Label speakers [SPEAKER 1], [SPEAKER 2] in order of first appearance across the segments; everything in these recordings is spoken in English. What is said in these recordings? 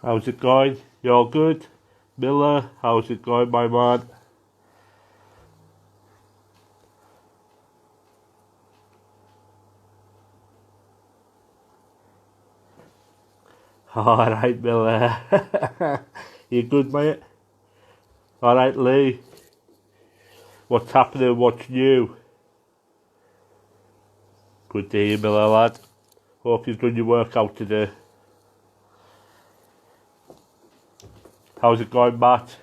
[SPEAKER 1] How's it going? You all good? Miller, how's it going, my man? Alright, Miller. You good, mate? Alright, Lee. What's happening? What's new? Good to hear, Miller, lad. Hope you've done your workout today. How's it going, Matt?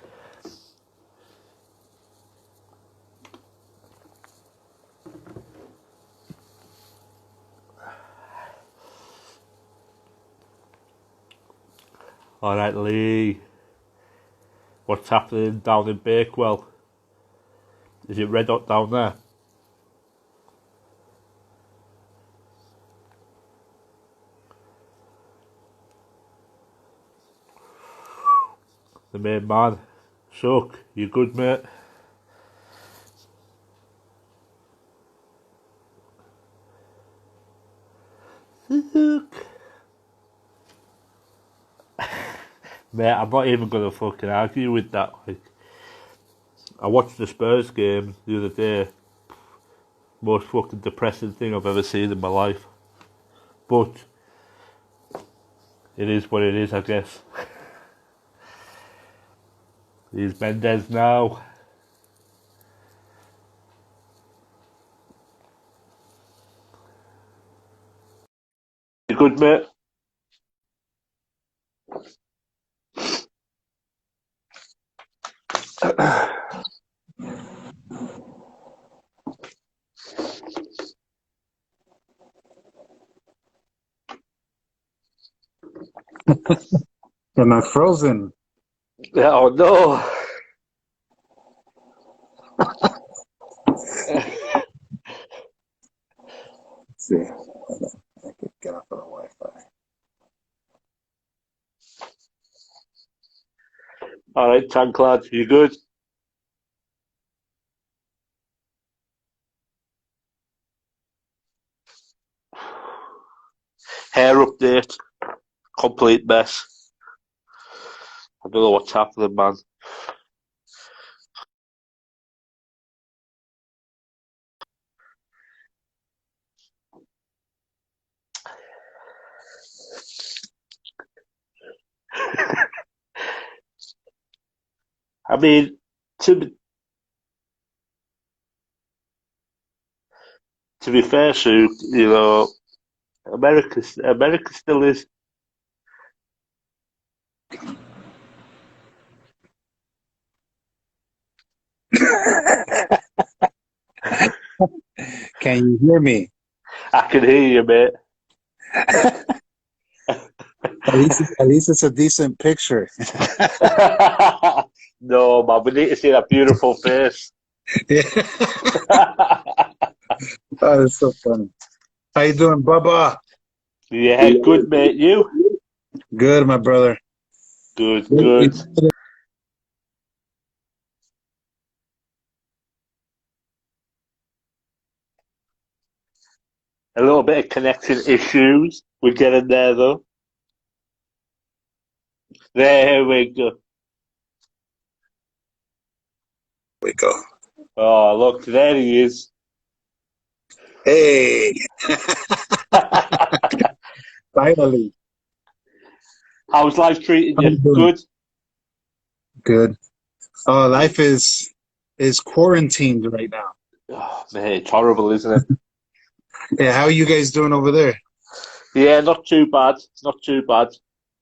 [SPEAKER 1] Alright, Lee. What's happening down in Bakewell? Is it red hot down there? The main man. Suck, you good, mate? Suck. Mate, I'm not even gonna fucking argue with that. Like, I watched the Spurs game the other day. Most fucking depressing thing I've ever seen in my life. But it is what it is, I guess. He's Mendez now. You good, mate?
[SPEAKER 2] Am I frozen?
[SPEAKER 1] Oh no!
[SPEAKER 2] Let's see. I could get off of the Wi-Fi.
[SPEAKER 1] Alright, tank lad, you good? Hair update. Complete mess. I don't know what's happening, man. I mean, to be fair, Sue, you know, America still is.
[SPEAKER 2] Can you hear me?
[SPEAKER 1] I can hear you, mate.
[SPEAKER 2] At least it's a decent picture.
[SPEAKER 1] No, man, we need to see that beautiful face.
[SPEAKER 2] Yeah. Oh, that's so funny. How you doing, Bubba?
[SPEAKER 1] Yeah, good, mate. You?
[SPEAKER 2] Good, my brother.
[SPEAKER 1] Good, good. A little bit of connection issues. We're getting there, though. There we go.
[SPEAKER 2] We go.
[SPEAKER 1] Oh, look, there he is.
[SPEAKER 2] Hey, finally.
[SPEAKER 1] How's life treating
[SPEAKER 2] How you
[SPEAKER 1] you?
[SPEAKER 2] doing?
[SPEAKER 1] Good?
[SPEAKER 2] Good. Oh, life is quarantined right now.
[SPEAKER 1] Oh, mate, it's horrible, isn't it?
[SPEAKER 2] Yeah, how are you guys doing over there?
[SPEAKER 1] Yeah, not too bad. Not too bad.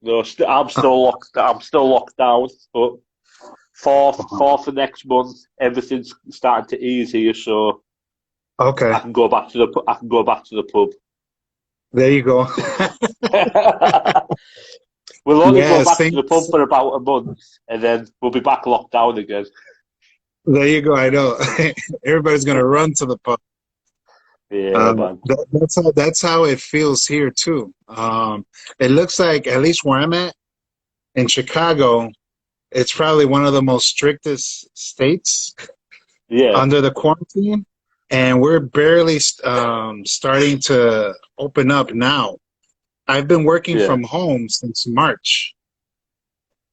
[SPEAKER 1] No, I'm still locked. I'm still locked down, but fourth of next month, everything's starting to ease here, so
[SPEAKER 2] Okay,
[SPEAKER 1] I can go back to the pub.
[SPEAKER 2] there you go.
[SPEAKER 1] We'll only go
[SPEAKER 2] Yes,
[SPEAKER 1] back to the
[SPEAKER 2] thanks.
[SPEAKER 1] pub for about a month, and then we'll be back locked down again.
[SPEAKER 2] There you go. I know. Everybody's gonna run to the pub.
[SPEAKER 1] Yeah, man.
[SPEAKER 2] That's how it feels here too. It looks like, at least where I'm at in Chicago, it's probably one of the most strictest states.
[SPEAKER 1] Yeah,
[SPEAKER 2] under the quarantine, and we're barely starting to open up now. I've been working
[SPEAKER 1] yeah.
[SPEAKER 2] from home since March.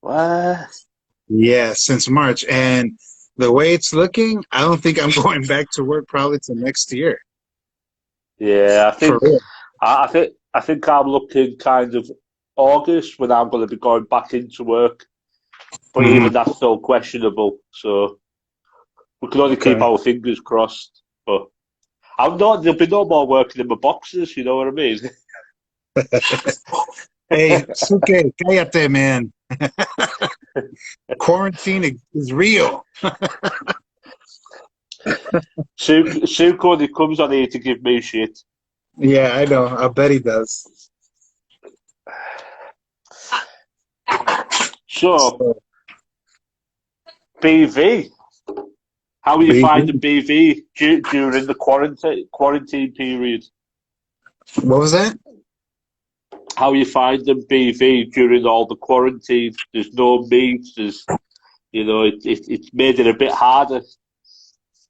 [SPEAKER 1] Well,
[SPEAKER 2] Yeah, since March. And the way it's looking, I don't think I'm going back to work probably till next year.
[SPEAKER 1] yeah.
[SPEAKER 2] For real.
[SPEAKER 1] I think I'm looking kind of August when I'm going to be going back into work. But even
[SPEAKER 2] Hmm.
[SPEAKER 1] that's still questionable. So we can only keep
[SPEAKER 2] Okay.
[SPEAKER 1] our fingers crossed. But I'm not. There'll be no more working in my boxes. You know what I mean?
[SPEAKER 2] Hey, Suke, cállate, man. Quarantine is real.
[SPEAKER 1] Sue only comes on here to give me shit.
[SPEAKER 2] Yeah, I know. I bet he does.
[SPEAKER 1] So
[SPEAKER 2] So,
[SPEAKER 1] BV, how are you finding
[SPEAKER 2] BV,
[SPEAKER 1] BV during the quarantine period?
[SPEAKER 2] what was that?
[SPEAKER 1] How are you finding BV during all the quarantine? There's no meat. There's it's made it a bit harder.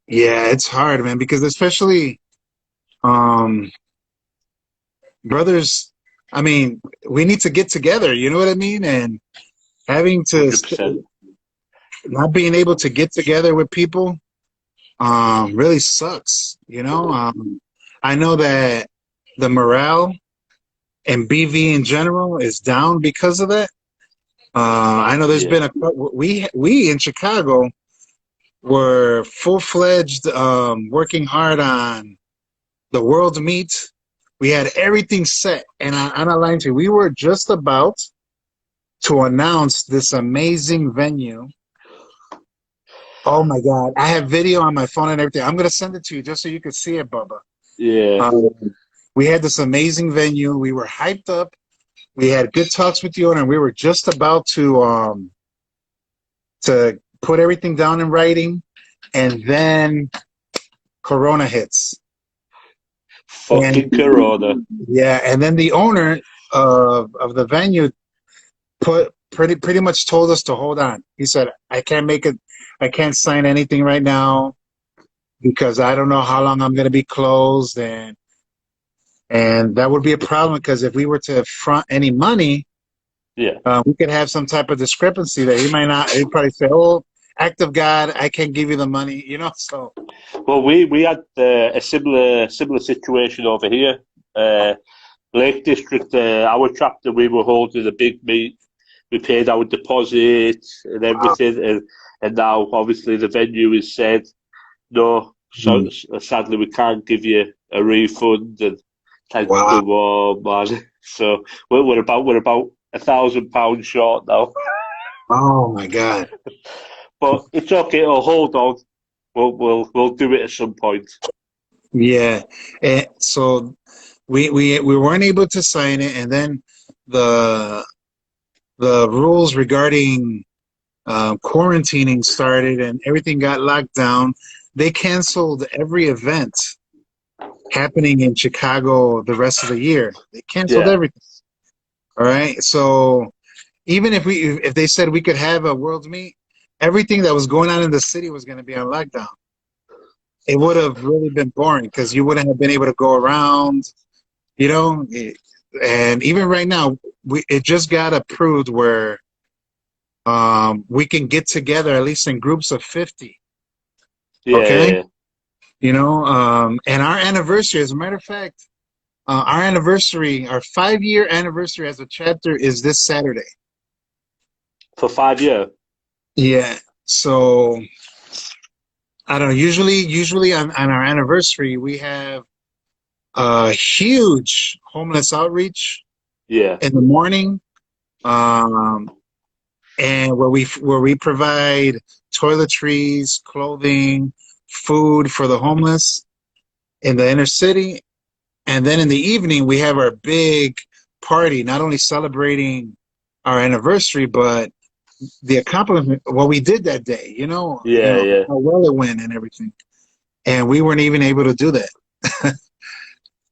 [SPEAKER 2] Yeah, it's hard, man, because especially um brothers, I mean, we need to get together, you know what I mean? And having to
[SPEAKER 1] 100%.
[SPEAKER 2] not being able to get together with people really sucks, you know? I know that the morale and BV in general is down because of that. I know there's
[SPEAKER 1] Yeah,
[SPEAKER 2] been we in Chicago were full-fledged working hard on the world meet. We had everything set, and I'm not lying to you. We were just about to announce this amazing venue. Oh my God. I have video on my phone and everything. I'm going to send it to you just so you can see it, Bubba.
[SPEAKER 1] yeah.
[SPEAKER 2] Um, we had this amazing venue. We were hyped up. We had good talks with you, and we were just about to put everything down in writing, and then Corona hits. And
[SPEAKER 1] Fucking Corona.
[SPEAKER 2] yeah, and then the owner of the venue pretty much told us to hold on. He said, "I can't make it. I can't sign anything right now because I don't know how long I'm going to be closed, and that would be a problem because if we were to front any money,
[SPEAKER 1] Yeah.
[SPEAKER 2] we could have some type of discrepancy there. He might not. He'd probably say, "Oh, act of God, I can't give you the money," you know. So
[SPEAKER 1] Well, we had a similar situation over here. Lake District, our chapter, we were holding a big meet. We paid our deposit and everything, and now obviously the venue is said no. So sadly, we can't give you a refund, and like,
[SPEAKER 2] wow.
[SPEAKER 1] come on, man. So we're about £1,000 short now,
[SPEAKER 2] Oh my God.
[SPEAKER 1] but it's okay. I'll hold on. We'll do it at some point.
[SPEAKER 2] Yeah. And so we weren't able to sign it, and then the the rules regarding quarantining started, and everything got locked down. They canceled every event happening in Chicago the rest of the year. They canceled
[SPEAKER 1] Yeah,
[SPEAKER 2] everything. All right. So even if they said we could have a world meet, everything that was going on in the city was going to be on lockdown. It would have really been boring because you wouldn't have been able to go around, you know. And even right now, it just got approved where we can get together at least in groups of 50.
[SPEAKER 1] yeah,
[SPEAKER 2] Okay,
[SPEAKER 1] yeah.
[SPEAKER 2] you know, and our anniversary, as a matter of fact, our anniversary, our 5 year anniversary as a chapter is this Saturday.
[SPEAKER 1] For 5 years.
[SPEAKER 2] Yeah. So I don't know. Usually on our anniversary, we have a huge homeless outreach
[SPEAKER 1] Yeah,
[SPEAKER 2] in the morning, um, and where we provide toiletries, clothing, food for the homeless in the inner city, and then in the evening we have our big party, not only celebrating our anniversary, but the accomplishment what we did that day.
[SPEAKER 1] yeah, yeah.
[SPEAKER 2] How well it went and everything, and we weren't even able to do that.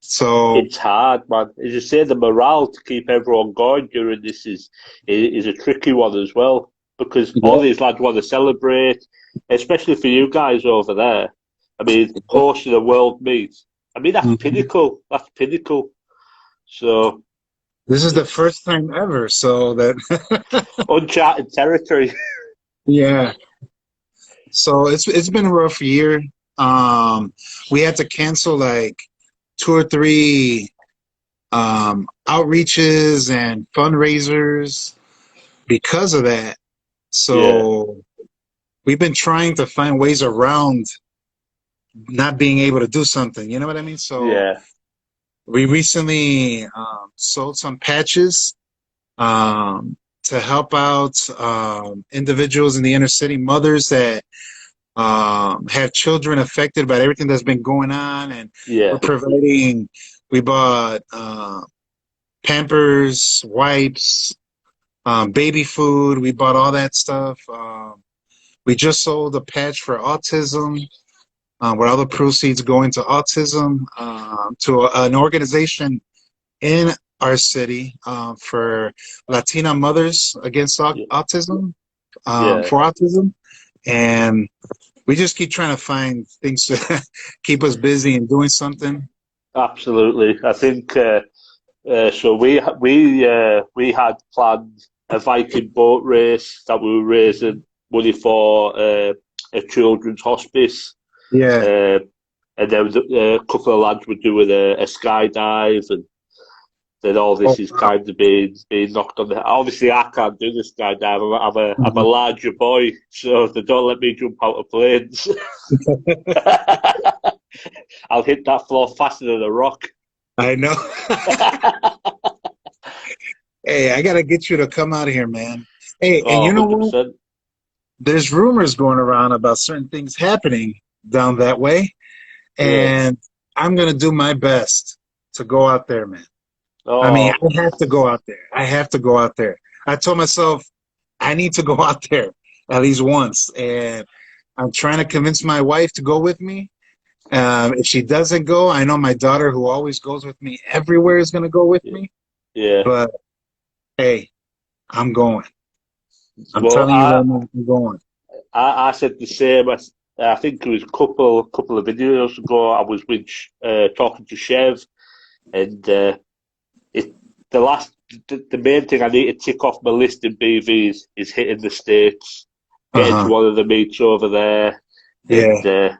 [SPEAKER 2] So
[SPEAKER 1] It's hard, man. As you say, the morale to keep everyone going during this is a tricky one as well. because all
[SPEAKER 2] Yeah.
[SPEAKER 1] these lads want to celebrate, especially for you guys over there. I mean, hosting a world meet. I mean, that's
[SPEAKER 2] Mhm.
[SPEAKER 1] pinnacle. That's pinnacle. So
[SPEAKER 2] This is the
[SPEAKER 1] it's
[SPEAKER 2] first time ever, so that
[SPEAKER 1] uncharted territory.
[SPEAKER 2] yeah. So it's been a rough year. We had to cancel like two or three outreaches and fundraisers because of that.
[SPEAKER 1] Yeah,
[SPEAKER 2] So we've been trying to find ways around not being able to do something. You know what I mean? So
[SPEAKER 1] yeah,
[SPEAKER 2] we recently sold some patches to help out individuals in the inner city, mothers that have children affected by everything that's been going on, and we're
[SPEAKER 1] yeah.
[SPEAKER 2] providing. We bought Pampers, wipes, baby food. We bought all that stuff. We just sold a patch for autism, where all the proceeds go into autism to an organization in our city for Latina mothers against
[SPEAKER 1] Yeah.
[SPEAKER 2] autism,
[SPEAKER 1] Yeah.
[SPEAKER 2] for autism. And we just keep trying to find things to keep us busy and doing something.
[SPEAKER 1] Absolutely. I think so. We had planned a Viking boat race that we were raising money for a children's hospice,
[SPEAKER 2] Yeah.
[SPEAKER 1] uh, and then a couple of lads were doing a skydive, and then all
[SPEAKER 2] Oh,
[SPEAKER 1] this is
[SPEAKER 2] wow.
[SPEAKER 1] kind of being knocked on the head. Obviously, I can't do the skydive. I'm a larger boy, so they don't let me jump out of planes. I'll hit that floor faster than a rock.
[SPEAKER 2] I know. Hey, I gotta get you to come out here, man. Hey, and
[SPEAKER 1] Oh,
[SPEAKER 2] you know what?
[SPEAKER 1] 100%.
[SPEAKER 2] There's rumors going around about certain things happening down that way,
[SPEAKER 1] Yeah.
[SPEAKER 2] and I'm gonna do my best to go out there, man. I mean,
[SPEAKER 1] Oh,
[SPEAKER 2] I have to go out there. I have to go out there. I told myself I need to go out there at least once, and I'm trying to convince my wife to go with me. If she doesn't go, I know my daughter, who always goes with me everywhere, is going to go with
[SPEAKER 1] yeah.
[SPEAKER 2] me.
[SPEAKER 1] Yeah.
[SPEAKER 2] But hey, I'm going. I'm
[SPEAKER 1] Well,
[SPEAKER 2] telling you right now, I'm going.
[SPEAKER 1] I said the same. I think it was a couple of videos ago. I was with talking to Chev, and it the last the main thing I need to tick off my list in BVs is hitting the States,
[SPEAKER 2] Uh
[SPEAKER 1] getting to
[SPEAKER 2] huh.
[SPEAKER 1] one of the meets over there,
[SPEAKER 2] Yeah,
[SPEAKER 1] and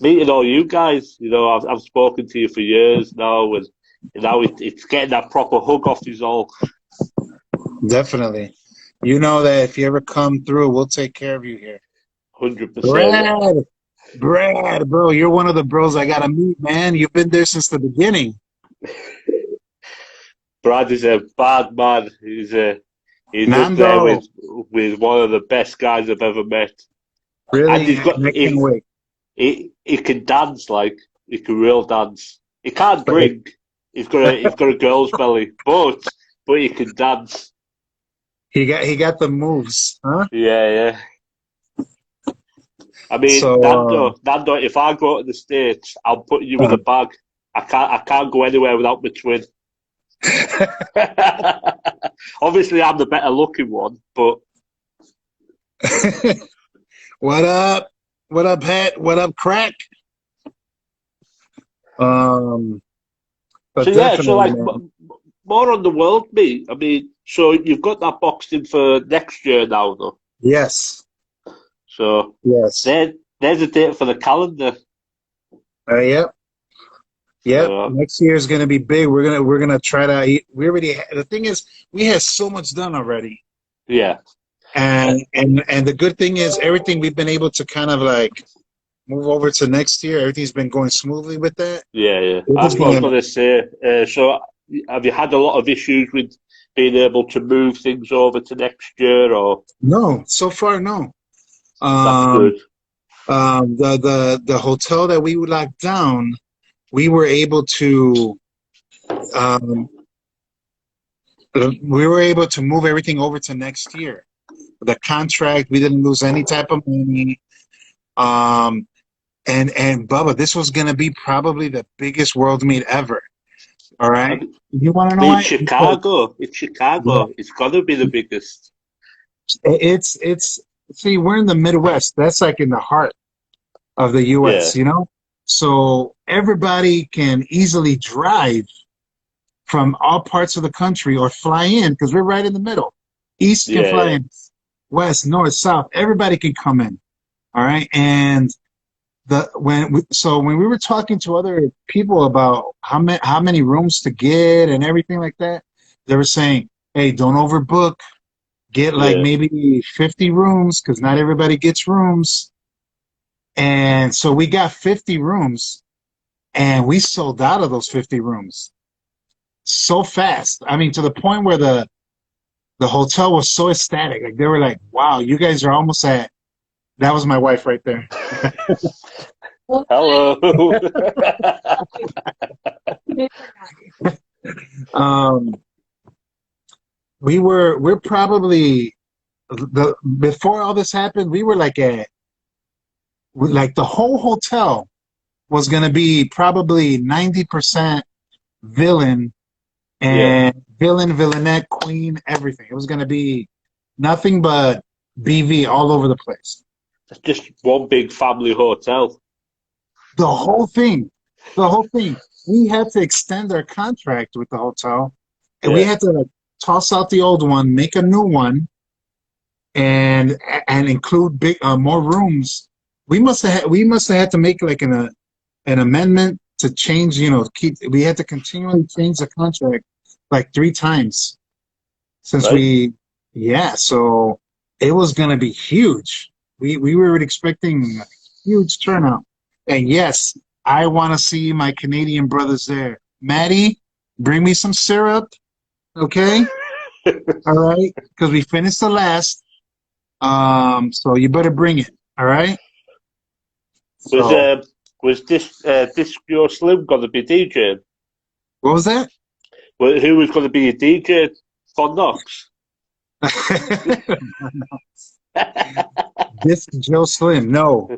[SPEAKER 1] meeting all you guys. You know, I've spoken to you for years now, and now it's getting that proper hug off is all.
[SPEAKER 2] definitely. You know that if you ever come through, we'll take care of you here.
[SPEAKER 1] 100%.
[SPEAKER 2] Brad, Brad, bro, you're one of the bros I gotta meet, man. You've been there since the beginning.
[SPEAKER 1] Brad is a bad man. He's up there
[SPEAKER 2] Nando,
[SPEAKER 1] with one of the best guys I've ever met. And
[SPEAKER 2] really,
[SPEAKER 1] he's got
[SPEAKER 2] and I can't wait.
[SPEAKER 1] he can dance like he can real dance. He can't
[SPEAKER 2] But
[SPEAKER 1] drink. He's got a girl's belly, but he can dance.
[SPEAKER 2] he got the moves, huh?
[SPEAKER 1] Yeah, yeah. I
[SPEAKER 2] So
[SPEAKER 1] mean, Nando, if I go to the States, I'll put you in a bag. I can't go anywhere without my twin. Obviously, I'm the better looking one, but
[SPEAKER 2] what up? What up, Pat? What up, Crack? Um,
[SPEAKER 1] so
[SPEAKER 2] but
[SPEAKER 1] yeah. So
[SPEAKER 2] definitely,
[SPEAKER 1] like
[SPEAKER 2] man.
[SPEAKER 1] more on the world, me. I mean, so you've got that boxed in for next year now, though.
[SPEAKER 2] Yes,
[SPEAKER 1] So
[SPEAKER 2] yes.
[SPEAKER 1] there's a date for the calendar.
[SPEAKER 2] Yep, yep.
[SPEAKER 1] So
[SPEAKER 2] Next year is gonna be big. We're gonna try to. We already. The thing is, we had so much done already,
[SPEAKER 1] yeah,
[SPEAKER 2] and the good thing is, everything we've been able to kind of like move over to next year. Everything's been going smoothly with that.
[SPEAKER 1] yeah, yeah.
[SPEAKER 2] We're
[SPEAKER 1] That's
[SPEAKER 2] just
[SPEAKER 1] what I was
[SPEAKER 2] gonna.
[SPEAKER 1] going to say. So have you had a lot of issues with being able to move things over to next year, or
[SPEAKER 2] No, so far, no.
[SPEAKER 1] that's
[SPEAKER 2] Um,
[SPEAKER 1] good?
[SPEAKER 2] the hotel that we locked down, we were able to um, move everything over to next year. The contract, we didn't lose any type of money. Um, and Bubba, this was gonna be probably the biggest world meet ever. All
[SPEAKER 1] I
[SPEAKER 2] right,
[SPEAKER 1] mean,
[SPEAKER 2] you want to know
[SPEAKER 1] it's
[SPEAKER 2] why? Because
[SPEAKER 1] Chicago. It's
[SPEAKER 2] yeah,
[SPEAKER 1] Chicago. It's got to be the biggest.
[SPEAKER 2] It's see, we're in the Midwest. That's like in the heart of the
[SPEAKER 1] Yeah,
[SPEAKER 2] U.S. So everybody can easily drive from all parts of the country or fly in because we're right in the middle. East can
[SPEAKER 1] yeah,
[SPEAKER 2] fly
[SPEAKER 1] yeah,
[SPEAKER 2] in, west, north, south. Everybody can come in. All right, and when we were talking to other people about how many rooms to get and everything like that, they were saying, "Hey, don't overbook. Get like
[SPEAKER 1] yeah.
[SPEAKER 2] maybe 50 rooms because not everybody gets rooms." And so we got 50 rooms, and we sold out of those 50 rooms so fast. I mean, to the point where the hotel was so ecstatic. Like they were like, "Wow, you guys are almost at." That was my wife right there.
[SPEAKER 1] Hello.
[SPEAKER 2] Um, we're probably the before all this happened, we were like the whole hotel was gonna be probably 90% villain
[SPEAKER 1] Yeah,
[SPEAKER 2] and villainette, queen, everything. It was gonna be nothing but BV all over the place.
[SPEAKER 1] it's just one big family hotel.
[SPEAKER 2] The whole thing, the whole thing. We had to extend our contract with the hotel, and we
[SPEAKER 1] Yeah,
[SPEAKER 2] had to like, toss out the old one, make a new one, and include big more rooms. We must have had to make like an amendment to change. Keep we had to continually change the contract like 3 times since
[SPEAKER 1] right.
[SPEAKER 2] we yeah. So it was gonna be huge. We were expecting a huge turnout, and yes, I want to see my Canadian brothers there. Maddie, bring me some syrup, okay? All right, because we finished the last. So you better bring it. All right.
[SPEAKER 1] Was
[SPEAKER 2] So
[SPEAKER 1] Disco Slim going to be DJ?
[SPEAKER 2] what was that?
[SPEAKER 1] Who was going to be a DJ for Knox?
[SPEAKER 2] This Joe Slim. No.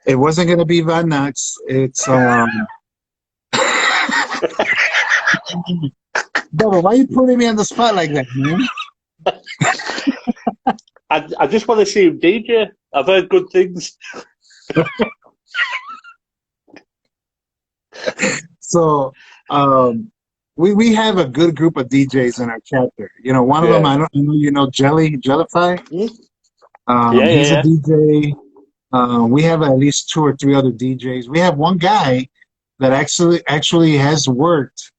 [SPEAKER 2] It wasn't gonna be Van Nuts. It's Bubba, why you putting me on the spot like that, man?
[SPEAKER 1] I just want to see him DJ. I've heard good things.
[SPEAKER 2] So we have a good group of DJs in our chapter. One of them
[SPEAKER 1] Yeah.
[SPEAKER 2] I know Jellify.
[SPEAKER 1] Hmm? Yeah, yeah,
[SPEAKER 2] He's a
[SPEAKER 1] yeah.
[SPEAKER 2] DJ. We have at least two or three other DJs. We have one guy that actually has worked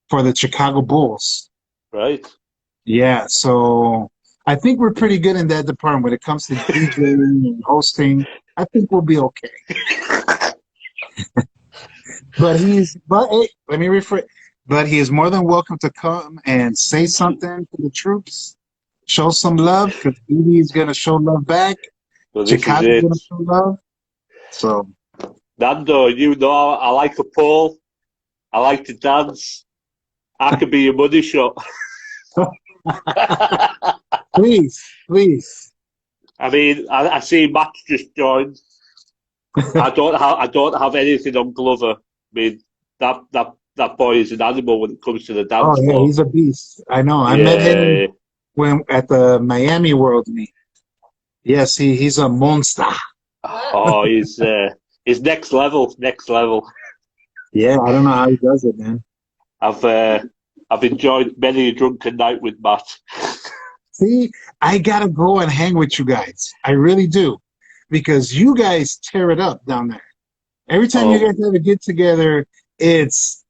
[SPEAKER 2] for the Chicago Bulls.
[SPEAKER 1] Right.
[SPEAKER 2] Yeah, so I think we're pretty good in that department when it comes to DJing and hosting. I think we'll be okay. But hey, let me rephrase. But he is more than welcome to come and say something to the troops, show some love, because BB is gonna show love back.
[SPEAKER 1] So this is
[SPEAKER 2] Chicago's
[SPEAKER 1] it.
[SPEAKER 2] gonna show love. So
[SPEAKER 1] Nando, you know I like a pole. I like to dance. I could be your money shot.
[SPEAKER 2] please, please.
[SPEAKER 1] I mean, I see Matt just joined. I don't have anything on Glover. I mean, that boy is an animal when it comes to the
[SPEAKER 2] Oh
[SPEAKER 1] dance
[SPEAKER 2] yeah,
[SPEAKER 1] floor.
[SPEAKER 2] he's a beast. I know. I met him
[SPEAKER 1] Yeah.
[SPEAKER 2] when at the Miami World meet. Yes, he's a monster.
[SPEAKER 1] Oh, he's next level. Next level.
[SPEAKER 2] Yeah, I don't know how he does it, man.
[SPEAKER 1] I've uh, I've enjoyed many a drunken night with Matt.
[SPEAKER 2] See, I gotta go and hang with you guys. I really do, because you guys tear it up down there. Every time you
[SPEAKER 1] Oh,
[SPEAKER 2] guys have a get together, it's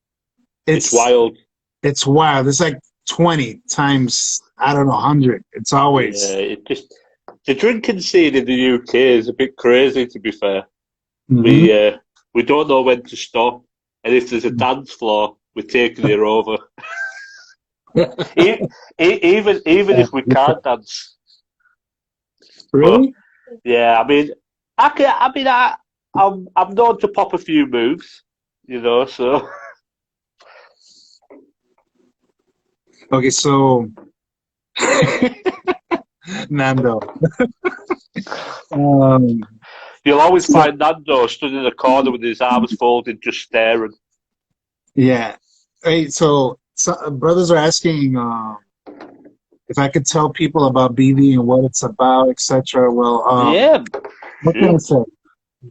[SPEAKER 1] it's
[SPEAKER 2] it's
[SPEAKER 1] wild.
[SPEAKER 2] it's wild. It's like 20 times I don't know 100. It's
[SPEAKER 1] Yeah,
[SPEAKER 2] always.
[SPEAKER 1] it just the drinking scene in the UK is a bit crazy. To be fair,
[SPEAKER 2] Hmm.
[SPEAKER 1] we uh, we don't know when to stop, and if there's a dance floor, we're taking it over. E- even if we can't dance, but
[SPEAKER 2] Really?
[SPEAKER 1] yeah, I mean, I'm known to pop a few moves, So
[SPEAKER 2] Okay, so Nando. Um,
[SPEAKER 1] you'll always
[SPEAKER 2] so
[SPEAKER 1] find Nando stood in a corner with his arms folded, just staring.
[SPEAKER 2] yeah. Hey, so brothers are asking, if I could tell people about BV and what it's about, etc. Well,
[SPEAKER 1] Yeah,
[SPEAKER 2] what can I
[SPEAKER 1] sure.
[SPEAKER 2] say?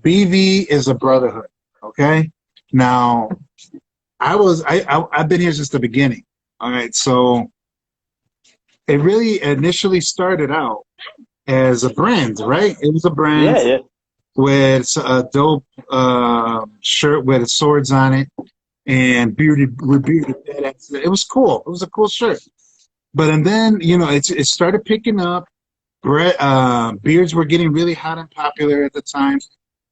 [SPEAKER 2] BV is a brotherhood. Okay. Now, I've been here since the beginning. All right. So it really initially started out as a brand, right? It was a brand
[SPEAKER 1] Yeah, yeah.
[SPEAKER 2] with a dope shirt with swords on it and bearded badass. It was cool. It was a cool shirt. But and then it started picking up. Beards were getting really hot and popular at the time.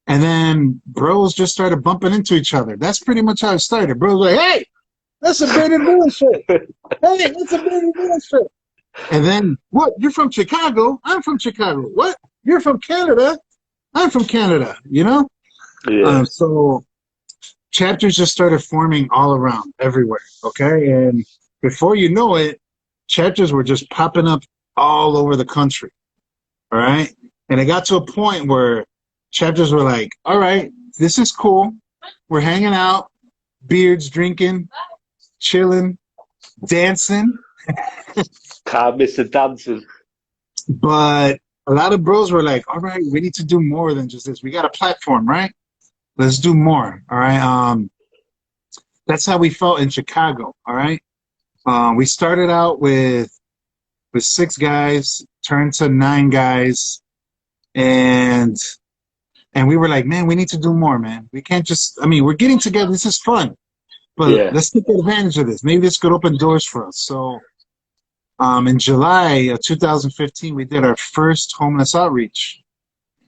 [SPEAKER 2] And then bros just started bumping into each other. That's pretty much how it started. Bros were like, hey, that's a bearded man shirt. Hey, that's a bearded man shirt. And then, what? You're from Chicago? I'm from Chicago. What? You're from Canada? I'm from Canada.
[SPEAKER 1] Yeah.
[SPEAKER 2] So chapters just started forming all around, everywhere. Okay, and before you know it, chapters were just popping up all over the country. All right, and it got to a point where chapters were like, "All right, this is cool. We're hanging out, beards, drinking, chilling, dancing."
[SPEAKER 1] Can't miss the dancing.
[SPEAKER 2] But a lot of bros were like, all right, we need to do more than just this. We got a platform, right? Let's do more. All right. That's how we felt in Chicago. All right. We started out with 6 guys, turned to 9 guys, and we were like, man, we need to do more, man. We can't just we're getting together. This is fun. But
[SPEAKER 1] Yeah.
[SPEAKER 2] let's take advantage of this. Maybe this could open doors for us. So in July of 2015, we did our first homeless outreach.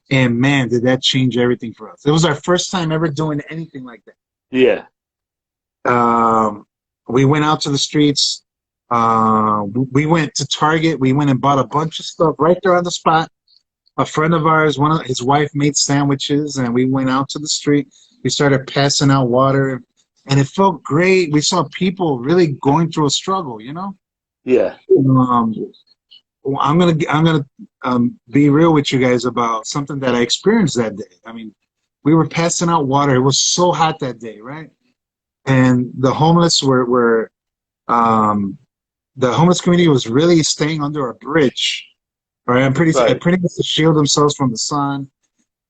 [SPEAKER 2] And man, did that change everything for us. It was our first time ever doing anything like that.
[SPEAKER 1] Yeah.
[SPEAKER 2] We went out to the streets. We went to Target. We went and bought a bunch of stuff right there on the spot. A friend of ours, his wife made sandwiches, and we went out to the street. We started passing out water, and it felt great. We saw people really going through a struggle,
[SPEAKER 1] Yeah.
[SPEAKER 2] I'm gonna be real with you guys about something that I experienced that day. We were passing out water. It was so hot that day, right? And the homeless the homeless community was really staying under a bridge, right? Pretty much to shield themselves from the sun.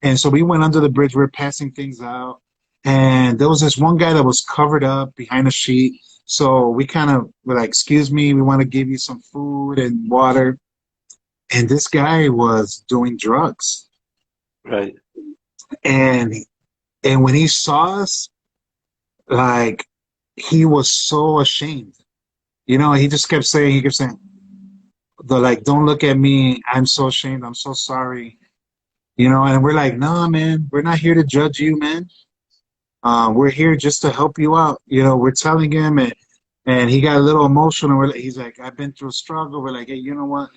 [SPEAKER 2] And so we went under the bridge. We were passing things out, and there was this one guy that was covered up behind a sheet. So we kind of were like, excuse me, we want to give you some food and water. And this guy was doing drugs.
[SPEAKER 1] Right.
[SPEAKER 2] And when he saw us, like, he was so ashamed. He kept saying, don't look at me. I'm so ashamed. I'm so sorry. And we're like, nah, man, we're not here to judge you, man. We're here just to help you out. We're telling him, and he got a little emotional. He's like, I've been through a struggle. We're like, hey, you know what?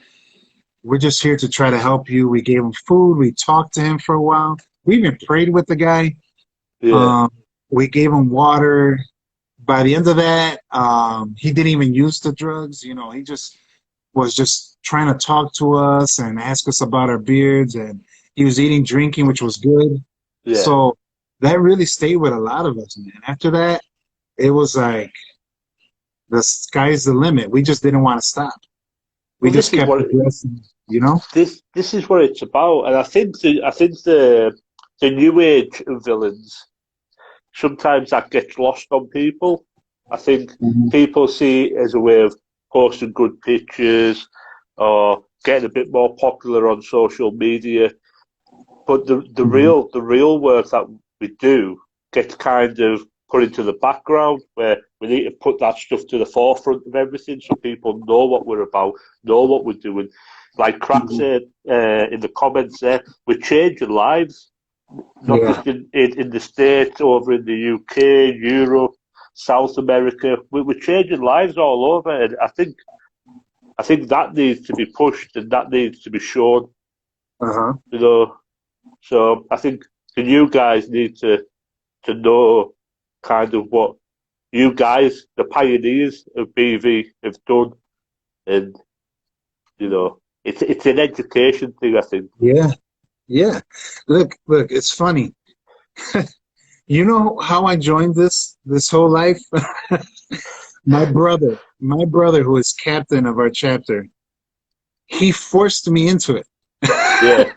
[SPEAKER 2] We're just here to try to help you. We gave him food. We talked to him for a while. We even prayed with the guy.
[SPEAKER 1] Yeah.
[SPEAKER 2] We gave him water. By the end of that, he didn't even use the drugs. He just was just trying to talk to us and ask us about our beards. And he was eating, drinking, which was good.
[SPEAKER 1] Yeah.
[SPEAKER 2] So that really stayed with a lot of us, man. After that, it was like the sky's the limit. We just didn't want to stop. We just kept progressing,
[SPEAKER 1] This is what it's about, and I think the new age of villains, sometimes that gets lost on people. I think people see it as a way of posting good pictures or getting a bit more popular on social media. But the real work that we do gets kind of put into the background, where we need to put that stuff to the forefront of everything so people know what we're about, know what we're doing. Like Crack said in the comments there, we're changing lives. Not just in the States, over in the UK, Europe, South America. We're changing lives all over, and I think that needs to be pushed and that needs to be shown. So I think the new guys need to know kind of what you guys, the pioneers of BV, have done, and it's an education thing, I think.
[SPEAKER 2] Yeah. Look, it's funny. You know how I joined this whole life? My brother, who is captain of our chapter, he forced me into it.
[SPEAKER 1] Yeah.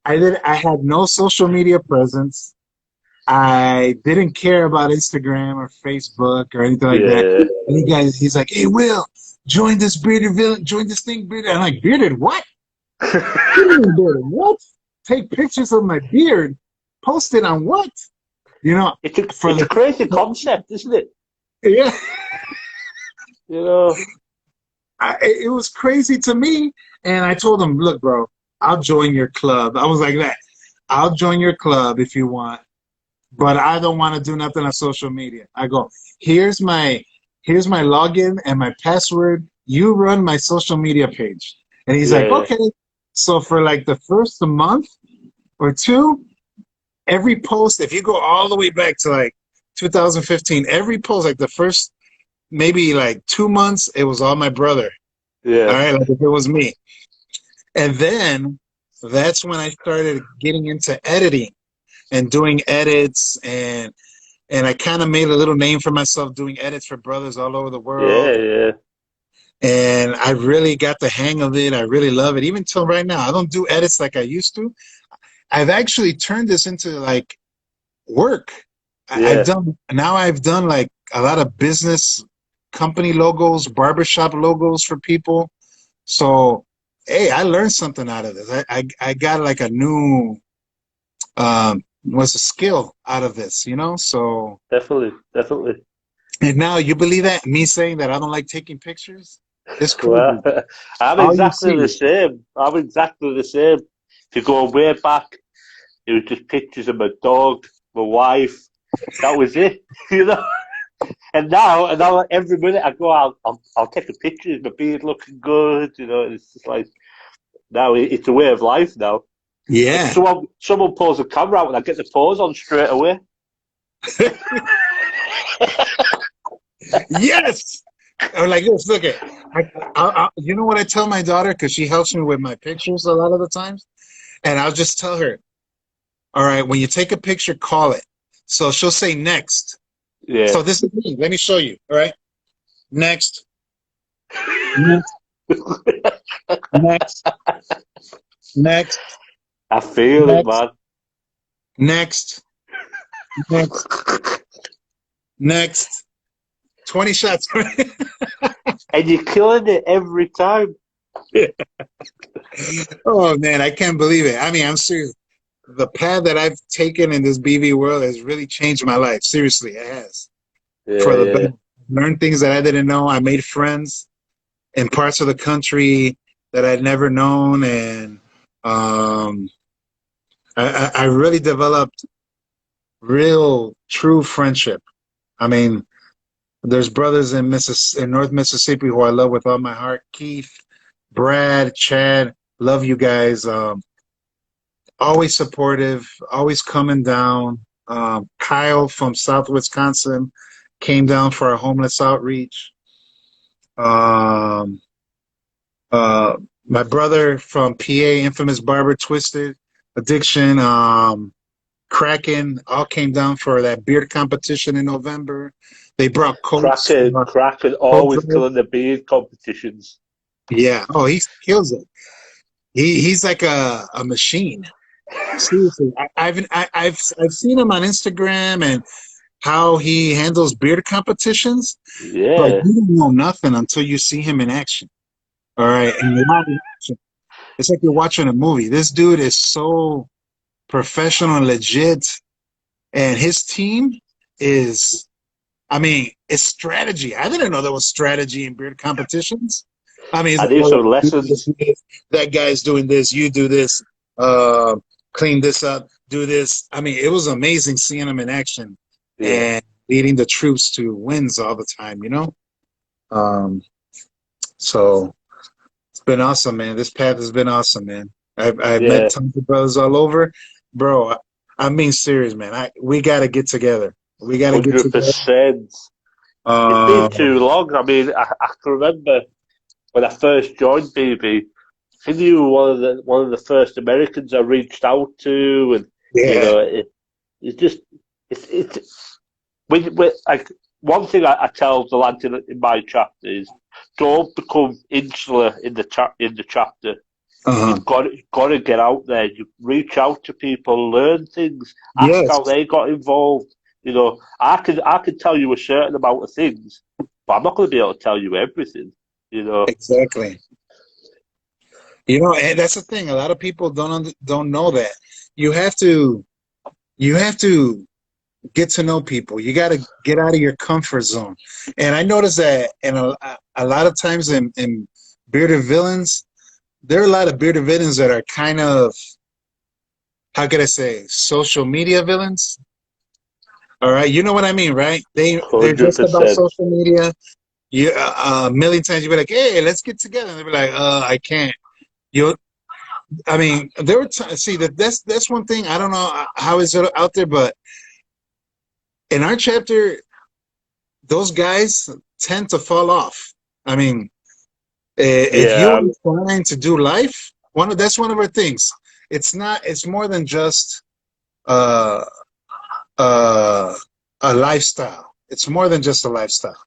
[SPEAKER 2] I had no social media presence. I didn't care about Instagram or Facebook or anything like that.
[SPEAKER 1] Yeah.
[SPEAKER 2] And he's like, "Hey, Will, join this bearded villain, join this thing, bearded." I'm like, "Bearded what? What do you mean bearded what? Take pictures of my beard, post it on what? You know, for
[SPEAKER 1] It's a
[SPEAKER 2] the
[SPEAKER 1] crazy concept, isn't it?
[SPEAKER 2] yeah,
[SPEAKER 1] You know.
[SPEAKER 2] it was crazy to me. And I told him, "Look, bro, I'll join your club." I was like that. I'll join your club if you want, but I don't want to do nothing on social media. I go, here's my login and my password. You run my social media page. And he's like,
[SPEAKER 1] Yeah.
[SPEAKER 2] okay. So for like the first month or two, every post, if you go all the way back to like 2015, every post, like the first maybe like 2 months, it was all my brother. All
[SPEAKER 1] Yeah.
[SPEAKER 2] right, like if it was me. And then that's when I started getting into editing and doing edits, and I kind of made a little name for myself doing edits for brothers all over the
[SPEAKER 1] Yeah.
[SPEAKER 2] world.
[SPEAKER 1] Yeah.
[SPEAKER 2] And I really got the hang of it. I really love it. Even till right now, I don't do edits like I used to. I've actually turned this into like work.
[SPEAKER 1] Yeah.
[SPEAKER 2] I've done like a lot of business company logos, barbershop logos for people. So, hey, I learned something out of this. I got like a new was a skill out of this, you know? So,
[SPEAKER 1] Definitely. Definitely.
[SPEAKER 2] and now you believe that? Me saying that I don't like taking pictures? It's
[SPEAKER 1] Well,
[SPEAKER 2] crazy.
[SPEAKER 1] I'm
[SPEAKER 2] All you
[SPEAKER 1] exactly the
[SPEAKER 2] see.
[SPEAKER 1] same. I'm exactly the same. To go way back, it was just pictures of my dog, my wife. That was it, you know. And now every minute I go out, I'll take a picture. Is my beard looking good? You know, it's just like now it's a way of life now. If
[SPEAKER 2] Yeah.
[SPEAKER 1] someone pulls a camera out, and I get the pose on straight away.
[SPEAKER 2] Yes. Or like this, look at you know what I tell my daughter? Because she helps me with my pictures a lot of the times. And I'll just tell her, all right, when you take a picture, call it. So she'll say next.
[SPEAKER 1] Yeah.
[SPEAKER 2] So this is me. Let me show you. All right. Next. Next. Next. Next.
[SPEAKER 1] I feel it,
[SPEAKER 2] Next.
[SPEAKER 1] man.
[SPEAKER 2] Next. Next. Next. 20 shots.
[SPEAKER 1] And you're killing it every time.
[SPEAKER 2] Oh man, I can't believe it. I mean, I'm serious. The path that I've taken in this BV world has really changed my life. Seriously, it has.
[SPEAKER 1] Yeah,
[SPEAKER 2] For the
[SPEAKER 1] yeah.
[SPEAKER 2] better. Learned things that I didn't know. I made friends in parts of the country that I'd never known, and um, I really developed real, true friendship. I mean, there's brothers in North Mississippi who I love with all my heart. Keith, Brad, Chad, love you guys. Always supportive, always coming down. Kyle from South Wisconsin came down for our homeless outreach. Um, uh, my brother from PA, infamous Barber Twisted Addiction, Kraken, all came down for that beard competition in November. They brought coats.
[SPEAKER 1] Kraken
[SPEAKER 2] Coat
[SPEAKER 1] always
[SPEAKER 2] drive.
[SPEAKER 1] killing the beard competitions.
[SPEAKER 2] Yeah. Oh, he kills it. He's like a machine. Seriously, I've seen him on Instagram and how he handles beard competitions, but
[SPEAKER 1] Yeah.
[SPEAKER 2] you don't know nothing until you see him in action. All right, and live in action. It's like you're watching a movie. This dude is so professional and legit, and his team is. I mean, it's strategy. I didn't know there was strategy in beard competitions. I mean, it's
[SPEAKER 1] I
[SPEAKER 2] like,
[SPEAKER 1] need
[SPEAKER 2] oh,
[SPEAKER 1] some
[SPEAKER 2] you do this,
[SPEAKER 1] lessons.
[SPEAKER 2] do this, that guy's doing this, you do this, uh, clean this up, do this. I mean, it was amazing seeing him in action
[SPEAKER 1] Yeah.
[SPEAKER 2] and leading the troops to wins all the time, you know? Um, so it's been awesome, man. This path has been awesome, man. I've met
[SPEAKER 1] Yeah.
[SPEAKER 2] tons of brothers all over. Bro, I'm being serious, man. We got to get together. We got to get together.
[SPEAKER 1] 100%. It's been too
[SPEAKER 2] Um,
[SPEAKER 1] long. I mean, I can remember when I first joined BB. I think you were one of the first Americans I reached out to, and you
[SPEAKER 2] yeah.
[SPEAKER 1] know, it's just it's like one thing I tell the lads in my chapter is don't become insular in the chapter.
[SPEAKER 2] Uh-huh.
[SPEAKER 1] You've got to get out there. You reach out to people, learn things, ask
[SPEAKER 2] Yes,
[SPEAKER 1] how they got involved. I can tell you a certain amount of things, but I'm not going to be able to tell you everything.
[SPEAKER 2] exactly. And that's the thing. A lot of people don't know that. You have to you have to get to know people. You got to get out of your comfort zone. And I noticed that, and a lot of times in bearded villains, there are a lot of bearded villains that are kind of, how could I say, social media villains. All right, you know what I mean, right? They're just about
[SPEAKER 1] 100%.
[SPEAKER 2] social media. You a million times you be like, hey, let's get together. And they be like, I can't. You, I mean, there were see that's one thing. I don't know how is it out there, but in our chapter, those guys tend to fall off. I mean, if
[SPEAKER 1] Yeah,
[SPEAKER 2] you're trying to do life, that's one of our things. It's not. It's more than just uh, uh, a lifestyle. It's more than just a lifestyle.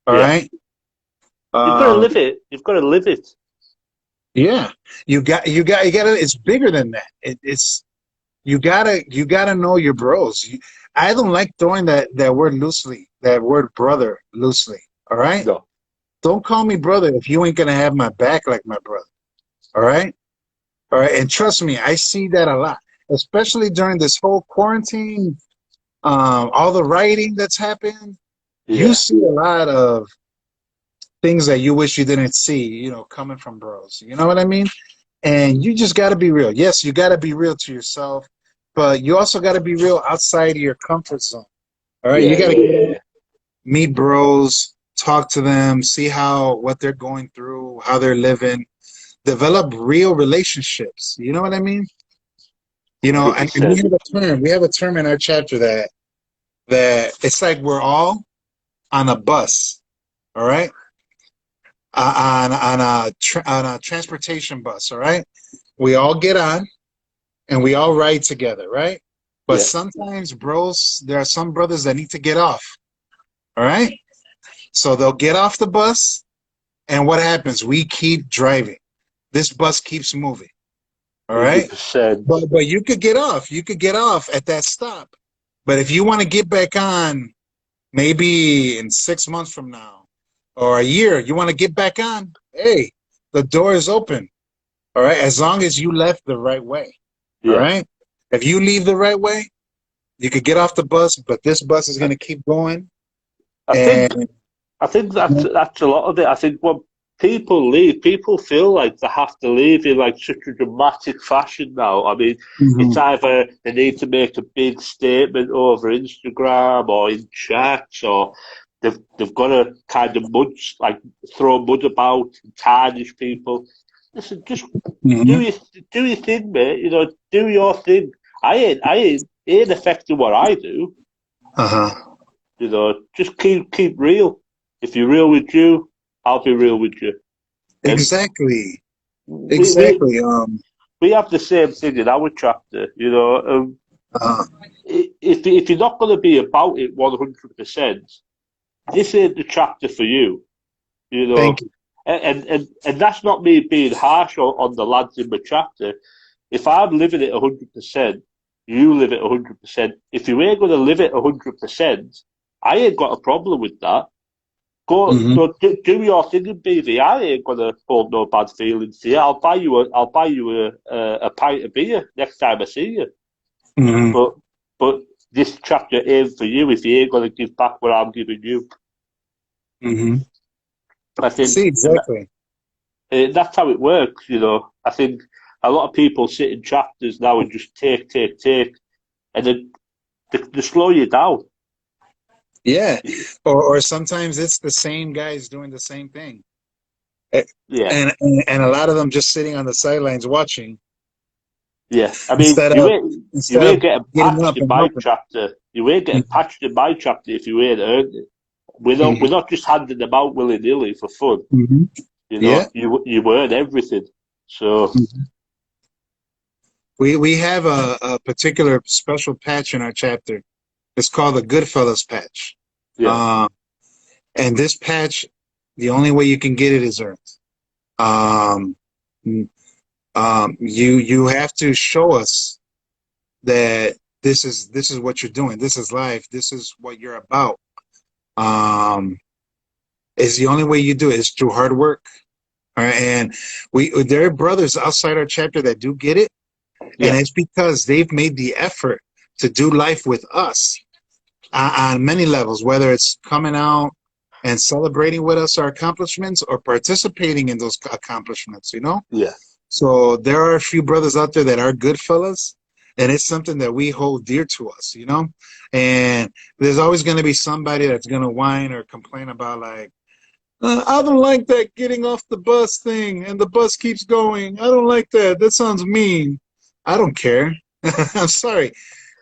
[SPEAKER 2] All
[SPEAKER 1] yeah.
[SPEAKER 2] right.
[SPEAKER 1] You've got to
[SPEAKER 2] Um,
[SPEAKER 1] live it. You've got to live it.
[SPEAKER 2] yeah, you gotta. It's bigger than that. It's you gotta know your bros. I don't like throwing that word loosely. That word brother loosely. All right.
[SPEAKER 1] No.
[SPEAKER 2] Don't call me brother if you ain't gonna have my back like my brother. All right. All right. And trust me, I see that a lot, especially during this whole quarantine. All the rioting that's happened, you
[SPEAKER 1] Yeah.
[SPEAKER 2] see a lot of things that you wish you didn't see, coming from bros. You know what I mean? And you just got to be real. Yes, you got to be real to yourself, but you also got to be real outside of your comfort zone. All right, you
[SPEAKER 1] Yeah,
[SPEAKER 2] got to
[SPEAKER 1] yeah,
[SPEAKER 2] get out,
[SPEAKER 1] yeah.
[SPEAKER 2] meet bros, talk to them, see what they're going through, how they're living, develop real relationships. You know what I mean? And
[SPEAKER 1] 100%.
[SPEAKER 2] we have a term in our chapter that it's like we're all on a bus, all right, on a transportation bus, all right. We all get on and we all ride together, right? But
[SPEAKER 1] Yeah.
[SPEAKER 2] sometimes, bros, there are some brothers that need to get off, all right. So they'll get off the bus, and what happens? We keep driving. This bus keeps moving, all right.
[SPEAKER 1] 100%.
[SPEAKER 2] But you could get off. You could get off at that stop. But if you want to get back on, maybe in 6 months from now or a year, you want to get back on, hey, the door is open. All right. As long as you left the right way. All
[SPEAKER 1] Yeah.
[SPEAKER 2] right. If you leave the right way, you could get off the bus, but this bus is going to keep going.
[SPEAKER 1] I think
[SPEAKER 2] And
[SPEAKER 1] I think that's a lot of it. I think when people leave, people feel like they have to leave in like such a dramatic fashion now. I mean, it's
[SPEAKER 2] Mhm.
[SPEAKER 1] either they need to make a big statement over Instagram or in chats, or they've got to kind of throw mud about and tarnish people. Listen, just do
[SPEAKER 2] Mhm.
[SPEAKER 1] your do your thing, mate. Do your thing. I ain't affecting what I do.
[SPEAKER 2] Uh-huh.
[SPEAKER 1] Just keep real. If you're real with you, I'll be real with you. And
[SPEAKER 2] Exactly.
[SPEAKER 1] we we
[SPEAKER 2] Exactly.
[SPEAKER 1] we have the same thing in our chapter.
[SPEAKER 2] Uh,
[SPEAKER 1] If you're not going to be about it 100%, this ain't the chapter for you. You
[SPEAKER 2] Thank
[SPEAKER 1] know,
[SPEAKER 2] you.
[SPEAKER 1] and that's not me being harsh on the lads in the chapter. If I'm living it 100%, you live it 100%. If you ain't going to live it 100%, I ain't got a problem with that. Go,
[SPEAKER 2] Hmm.
[SPEAKER 1] do your thing in BV. I ain't gonna hold no bad feelings to you. I'll buy you a pint of beer next time I see you.
[SPEAKER 2] Hmm.
[SPEAKER 1] But but this chapter ain't for you if you ain't gonna give back what I'm giving you.
[SPEAKER 2] Hmm.
[SPEAKER 1] I think,
[SPEAKER 2] See,
[SPEAKER 1] and
[SPEAKER 2] exactly.
[SPEAKER 1] that's how it works. I think a lot of people sit in chapters now and just take, and then they slow you down.
[SPEAKER 2] Yeah. Or sometimes it's the same guys doing the same thing. Eh,
[SPEAKER 1] Yeah,
[SPEAKER 2] and a lot of them just sitting on the sidelines watching
[SPEAKER 1] yeah. I mean,
[SPEAKER 2] instead
[SPEAKER 1] you
[SPEAKER 2] of
[SPEAKER 1] ain't you
[SPEAKER 2] instead
[SPEAKER 1] ain't
[SPEAKER 2] of
[SPEAKER 1] getting
[SPEAKER 2] getting
[SPEAKER 1] patched
[SPEAKER 2] up
[SPEAKER 1] in
[SPEAKER 2] and
[SPEAKER 1] my
[SPEAKER 2] helping.
[SPEAKER 1] chapter. You ain't getting patched in my chapter if you ain't earned it. We're
[SPEAKER 2] Hmm.
[SPEAKER 1] not just handing them out willy nilly for fun.
[SPEAKER 2] Hmm. Yeah.
[SPEAKER 1] You earn everything. So
[SPEAKER 2] We have a particular special patch in our chapter. It's called the Goodfellas patch.
[SPEAKER 1] yeah,
[SPEAKER 2] Uh, and this patch The only way you can get it is earned. Um, you have to show us that this is what you're doing. This is life. This is what you're about. Um, it's the only way you do it is through hard work. All right? And there are brothers outside our chapter that do get it, and
[SPEAKER 1] Yeah.
[SPEAKER 2] it's because they've made the effort to do life with us on many levels, whether it's coming out and celebrating with us our accomplishments or participating in those accomplishments, you know?
[SPEAKER 1] Yeah.
[SPEAKER 2] So there are a few brothers out there that are good fellas, and it's something that we hold dear to us, you know? And there's always going to be somebody that's going to whine or complain about, like, I don't like that getting off the bus thing and the bus keeps going. I don't like that. That sounds mean. I don't care. I'm sorry.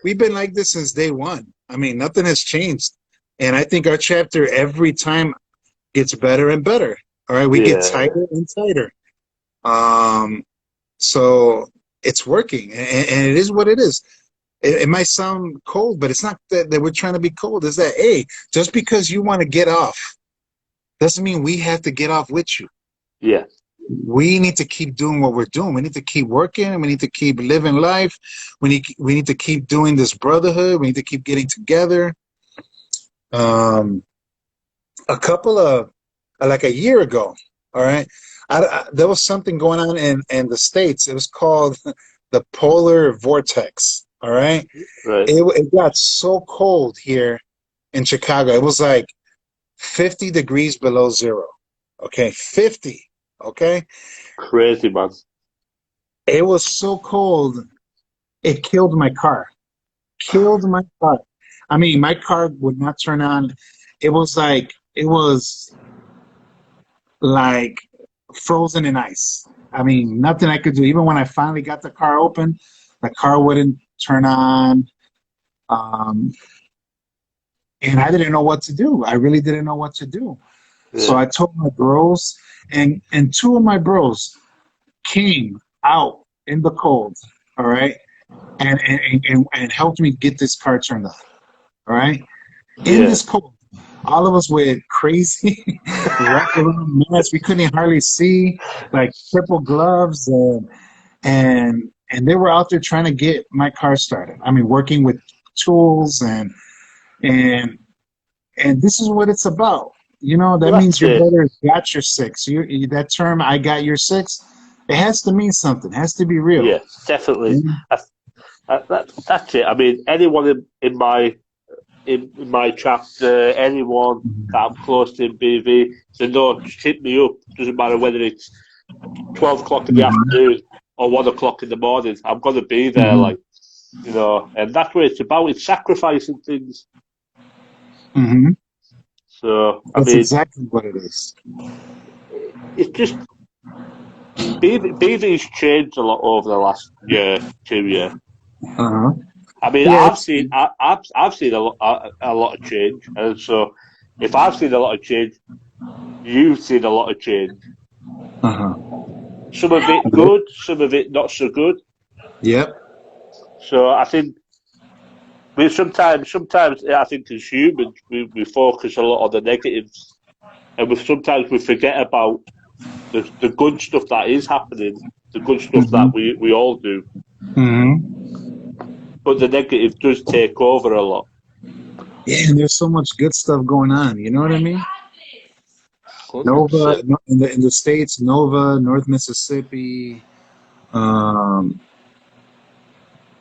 [SPEAKER 2] We've been like this since day one. I mean, nothing has changed. And I think our chapter every time gets better and better. All right. We get
[SPEAKER 1] Yeah.
[SPEAKER 2] tighter and tighter. So it's working, and it is what it is. It might sound cold, but it's not that we're trying to be cold. It's that, hey, just because you want to get off doesn't mean we have to get off with you.
[SPEAKER 1] Yeah.
[SPEAKER 2] We need to keep doing what we're doing. We need to keep working. We need to keep living life. We need to keep doing this brotherhood. We need to keep getting together. A couple of like a year ago, all right, there was something going on in the States. It was called the polar vortex. All right,
[SPEAKER 1] Right.
[SPEAKER 2] it got so cold here in Chicago. It was like 50 degrees below zero. Okay, 50. Okay,
[SPEAKER 1] Crazy, man.
[SPEAKER 2] it was so cold. It killed my car. Killed my car. I mean, my car would not turn on. It was like frozen in ice. I mean, nothing I could do. Even when I finally got the car open, the car wouldn't turn on. Um, and I didn't know what to do. I really didn't know what to do. So
[SPEAKER 1] Yeah.
[SPEAKER 2] I told my bros, and two of my bros came out in the cold, all right, and helped me get this car turned on, all right. In
[SPEAKER 1] Yeah.
[SPEAKER 2] this cold, all of us with crazy wraparound masks. We couldn't hardly see, like triple gloves, and they were out there trying to get my car started. I mean, working with tools and and this is what it's about. You know, that
[SPEAKER 1] Well,
[SPEAKER 2] means
[SPEAKER 1] that's
[SPEAKER 2] your
[SPEAKER 1] it.
[SPEAKER 2] brother got your six. That term, I got your six, it has to mean something. It has to be real.
[SPEAKER 1] Yeah, definitely.
[SPEAKER 2] Mhm.
[SPEAKER 1] That's it. I mean, anyone in my chapter, anyone that I'm close to in BV, they know, just hit me up. Doesn't matter whether it's 12 o'clock in the
[SPEAKER 2] Mhm.
[SPEAKER 1] afternoon or 1 o'clock in the morning. I'm going to be there,
[SPEAKER 2] Mhm.
[SPEAKER 1] like, and that's what it's about. It's sacrificing things.
[SPEAKER 2] Mhm.
[SPEAKER 1] So, I
[SPEAKER 2] That's
[SPEAKER 1] mean,
[SPEAKER 2] exactly what it is.
[SPEAKER 1] it's just, BV's changed a lot over the last year, 2 years.
[SPEAKER 2] Uh-huh.
[SPEAKER 1] I mean,
[SPEAKER 2] Yeah.
[SPEAKER 1] I've seen a lot of change, and so if I've seen a lot of change, you've seen a lot of change.
[SPEAKER 2] Uh-huh.
[SPEAKER 1] Some of it
[SPEAKER 2] Yep.
[SPEAKER 1] good, some of it not so good.
[SPEAKER 2] Yep.
[SPEAKER 1] So I think sometimes I think as humans we focus a lot on the negatives, and sometimes we forget about the good stuff that is happening, the good stuff that
[SPEAKER 2] Mhm.
[SPEAKER 1] we all do.
[SPEAKER 2] Mhm.
[SPEAKER 1] But the negative does take over a lot.
[SPEAKER 2] Yeah, and there's so much good stuff going on. You know what I mean?
[SPEAKER 1] 100%.
[SPEAKER 2] In the states, Nova, North Mississippi, um,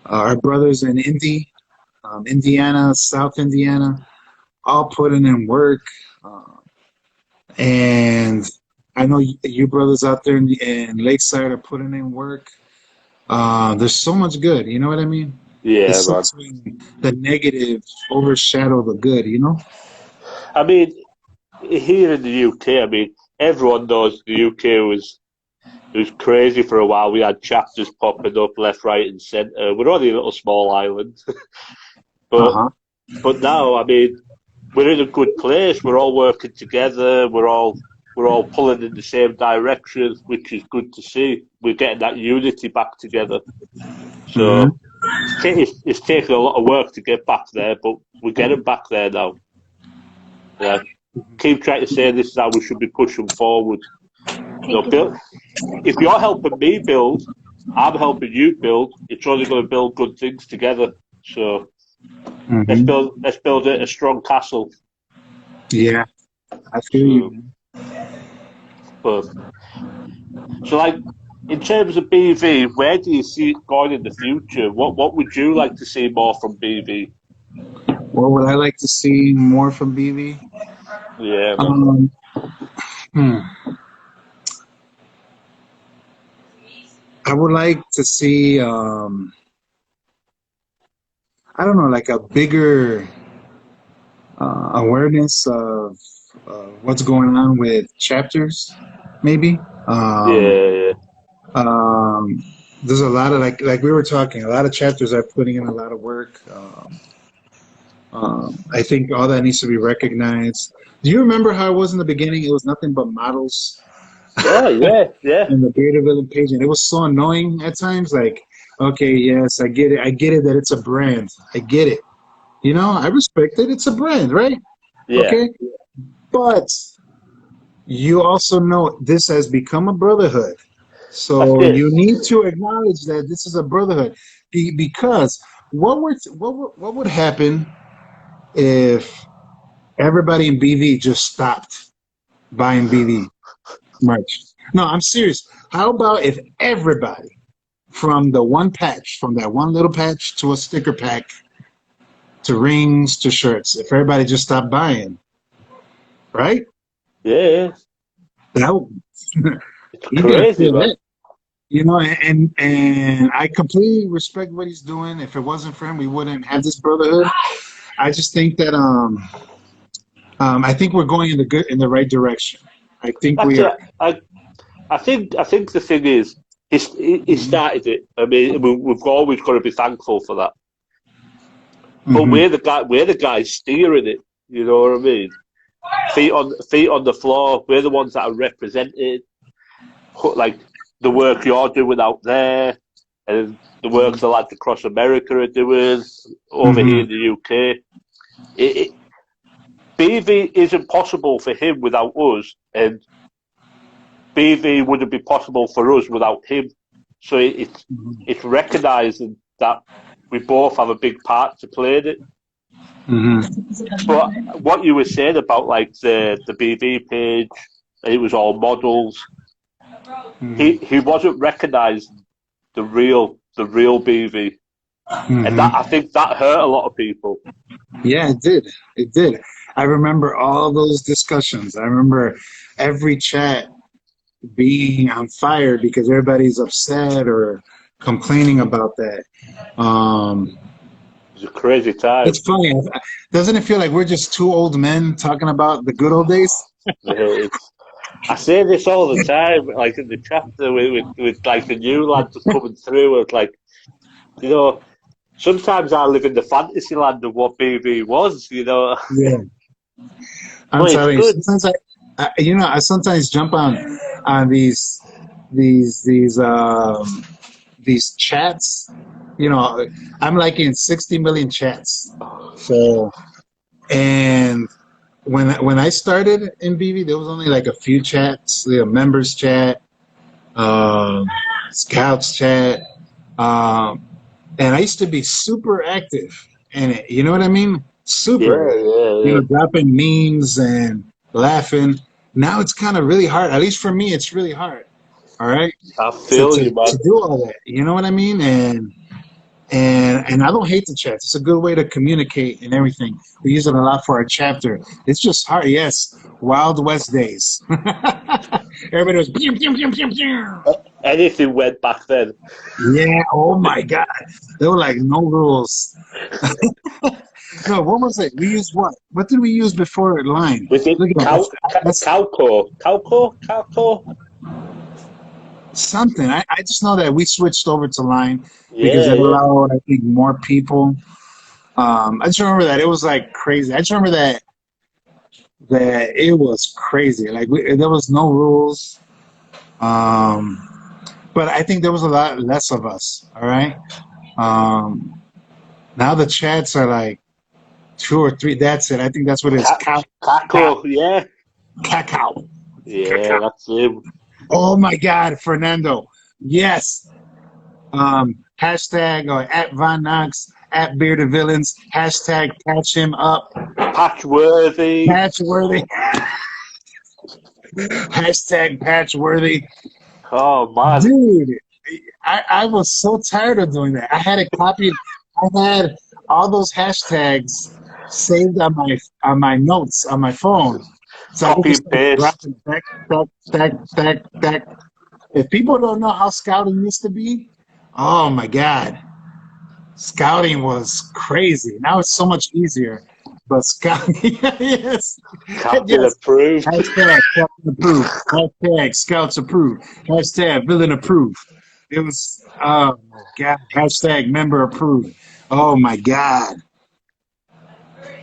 [SPEAKER 2] our brothers in Indiana, South Indiana, all putting in work. Uh, and I know you brothers out there in Lakeside are putting in work. There's so much good. You know what I mean? It
[SPEAKER 1] Yeah, man.
[SPEAKER 2] sucks when the negative overshadow the good. You know?
[SPEAKER 1] I mean, here in the UK, I mean, everyone knows the UK was crazy for a while. We had chapters popping up left, right, and centre. We're only a little small island,
[SPEAKER 2] Uh
[SPEAKER 1] but
[SPEAKER 2] huh.
[SPEAKER 1] now, I mean, we're in a good place. We're all working together. We're all pulling in the same direction, which is good to see. We're getting that unity back together. So
[SPEAKER 2] Hmm.
[SPEAKER 1] it's taken a lot of work to get back there, but we're getting back there now. Yeah. keep trying to say this is how we should be pushing forward. Build, if you're helping me build, I'm helping you build. It's only going to build good things together. So let's build a strong castle.
[SPEAKER 2] Yeah, I feel you.
[SPEAKER 1] But so, like, in terms of BV, where do you see it going in the future? What would you like to see more from BV?
[SPEAKER 2] What would I like to see more from BV?
[SPEAKER 1] Yeah, man.
[SPEAKER 2] I would like to see, I don't know, like a bigger awareness of what's going on with chapters, maybe.
[SPEAKER 1] Yeah.
[SPEAKER 2] There's a lot of like we were talking, a lot of chapters are putting in a lot of work. I think all that needs to be recognized. Do you remember how it was in the beginning? It was nothing but models
[SPEAKER 1] Oh, yeah.
[SPEAKER 2] in the Creative Villain page, and it was so annoying at times. Like, okay, yes, I get it. I get it that it's a brand. I get it. You know, I respect it. It's a brand, right?
[SPEAKER 1] Yeah.
[SPEAKER 2] Okay, but you also know this has become a brotherhood.
[SPEAKER 1] That's
[SPEAKER 2] So
[SPEAKER 1] it.
[SPEAKER 2] you need to acknowledge that this is a brotherhood, because what would happen if everybody in BV just stopped buying BV merch? No, I'm serious. How about if everybody from the one patch, from that one little patch to a sticker pack to rings to shirts, if everybody just stopped buying, right?
[SPEAKER 1] Yeah.
[SPEAKER 2] That would,
[SPEAKER 1] It's
[SPEAKER 2] he's gonna
[SPEAKER 1] crazy,
[SPEAKER 2] feel
[SPEAKER 1] man.
[SPEAKER 2] that. You know, and I completely respect what he's doing. If it wasn't for him, we wouldn't have this brotherhood. I just think that I think we're going in the right direction. I think
[SPEAKER 1] That's
[SPEAKER 2] we
[SPEAKER 1] it.
[SPEAKER 2] are.
[SPEAKER 1] I think the thing is, he started it. I mean, we've always got to be thankful for that. But
[SPEAKER 2] Mm-hmm.
[SPEAKER 1] we're the guys steering it. You know what I mean? Feet on the floor. We're the ones that are represented. Like the work you're doing out there, and the work the lads across America are doing over here in
[SPEAKER 2] Mm-hmm.
[SPEAKER 1] the UK. BV isn't possible for him without us, and BV wouldn't be possible for us without him. So it's recognising that we both have a big part to play in it.
[SPEAKER 2] Mm-hmm.
[SPEAKER 1] But what you were saying about like the BV page, it was all models. He wasn't recognising the real BV, and that I
[SPEAKER 2] Mm-hmm.
[SPEAKER 1] think that hurt a lot of people.
[SPEAKER 2] Yeah, it did. It did. I remember all those discussions. I remember every chat being on fire because everybody's upset or complaining about that. Um,
[SPEAKER 1] It was a crazy time.
[SPEAKER 2] it's funny. Doesn't it feel like we're just two old men talking about the good old days?
[SPEAKER 1] I say this all the time, like in the chapter with like the new lads coming through. It's like, you know, sometimes I live in the fantasy land of what BB was.
[SPEAKER 2] Yeah, I'm
[SPEAKER 1] But it's
[SPEAKER 2] telling you.
[SPEAKER 1] good.
[SPEAKER 2] Sometimes I sometimes jump on these these um these chats. You know, I'm like in 60 million chats. So, and when I started in BB, there was only like a few chats, members chat, um, scouts chat, um, and I used to be super active in it. You know what I mean? Super.
[SPEAKER 1] Yeah, yeah,
[SPEAKER 2] You
[SPEAKER 1] yeah.
[SPEAKER 2] know, dropping memes and laughing. Now it's kind of really hard. At least for me, it's really hard. All right,
[SPEAKER 1] I
[SPEAKER 2] to,
[SPEAKER 1] feel
[SPEAKER 2] to
[SPEAKER 1] you, man.
[SPEAKER 2] to do all that. You know what I mean? And I don't hate the chats. It's a good way to communicate and everything. We use it a lot for our chapter. It's just hard. Yes, Wild West days. Everybody was pew, pew, pew, pew, pew.
[SPEAKER 1] Anything went back then.
[SPEAKER 2] Yeah. Oh my God. They were like no rules. No, what was it? We used what? What did we use before line?
[SPEAKER 1] Was it
[SPEAKER 2] Look at that. That's
[SPEAKER 1] Calco? Calco?
[SPEAKER 2] something. I just know that we switched over to line because
[SPEAKER 1] Yeah,
[SPEAKER 2] it
[SPEAKER 1] yeah.
[SPEAKER 2] allowed, I think, more people. I just remember that it was like crazy. I just remember that it was crazy. Like there was no rules. But I think there was a lot less of us. All right. Now the chats are like 2 or 3. That's it. I think that's what it is.
[SPEAKER 1] Caco, yeah.
[SPEAKER 2] Cacao.
[SPEAKER 1] Yeah, that's him.
[SPEAKER 2] Oh my God, Fernando. Yes. Hashtag or at Von Knox, at Bearded Villains, hashtag patch him up,
[SPEAKER 1] Patchworthy.
[SPEAKER 2] patchworthy, hashtag patchworthy.
[SPEAKER 1] Oh, man.
[SPEAKER 2] Dude, I was so tired of doing that. I had it copied. I had all those hashtags saved on my notes on my phone. So I could
[SPEAKER 1] Copy
[SPEAKER 2] just
[SPEAKER 1] and
[SPEAKER 2] start
[SPEAKER 1] paste.
[SPEAKER 2] dropping back, back, back, back, back. If people don't know how scouting used to be, oh my God. Scouting was crazy. Now it's so much easier. But scouting, yes.
[SPEAKER 1] Captain
[SPEAKER 2] Yes.
[SPEAKER 1] approved.
[SPEAKER 2] Hashtag Captain approved. Hashtag Scouts approved. Hashtag Villain approved. It was, oh my God. Hashtag member approved. Oh my God.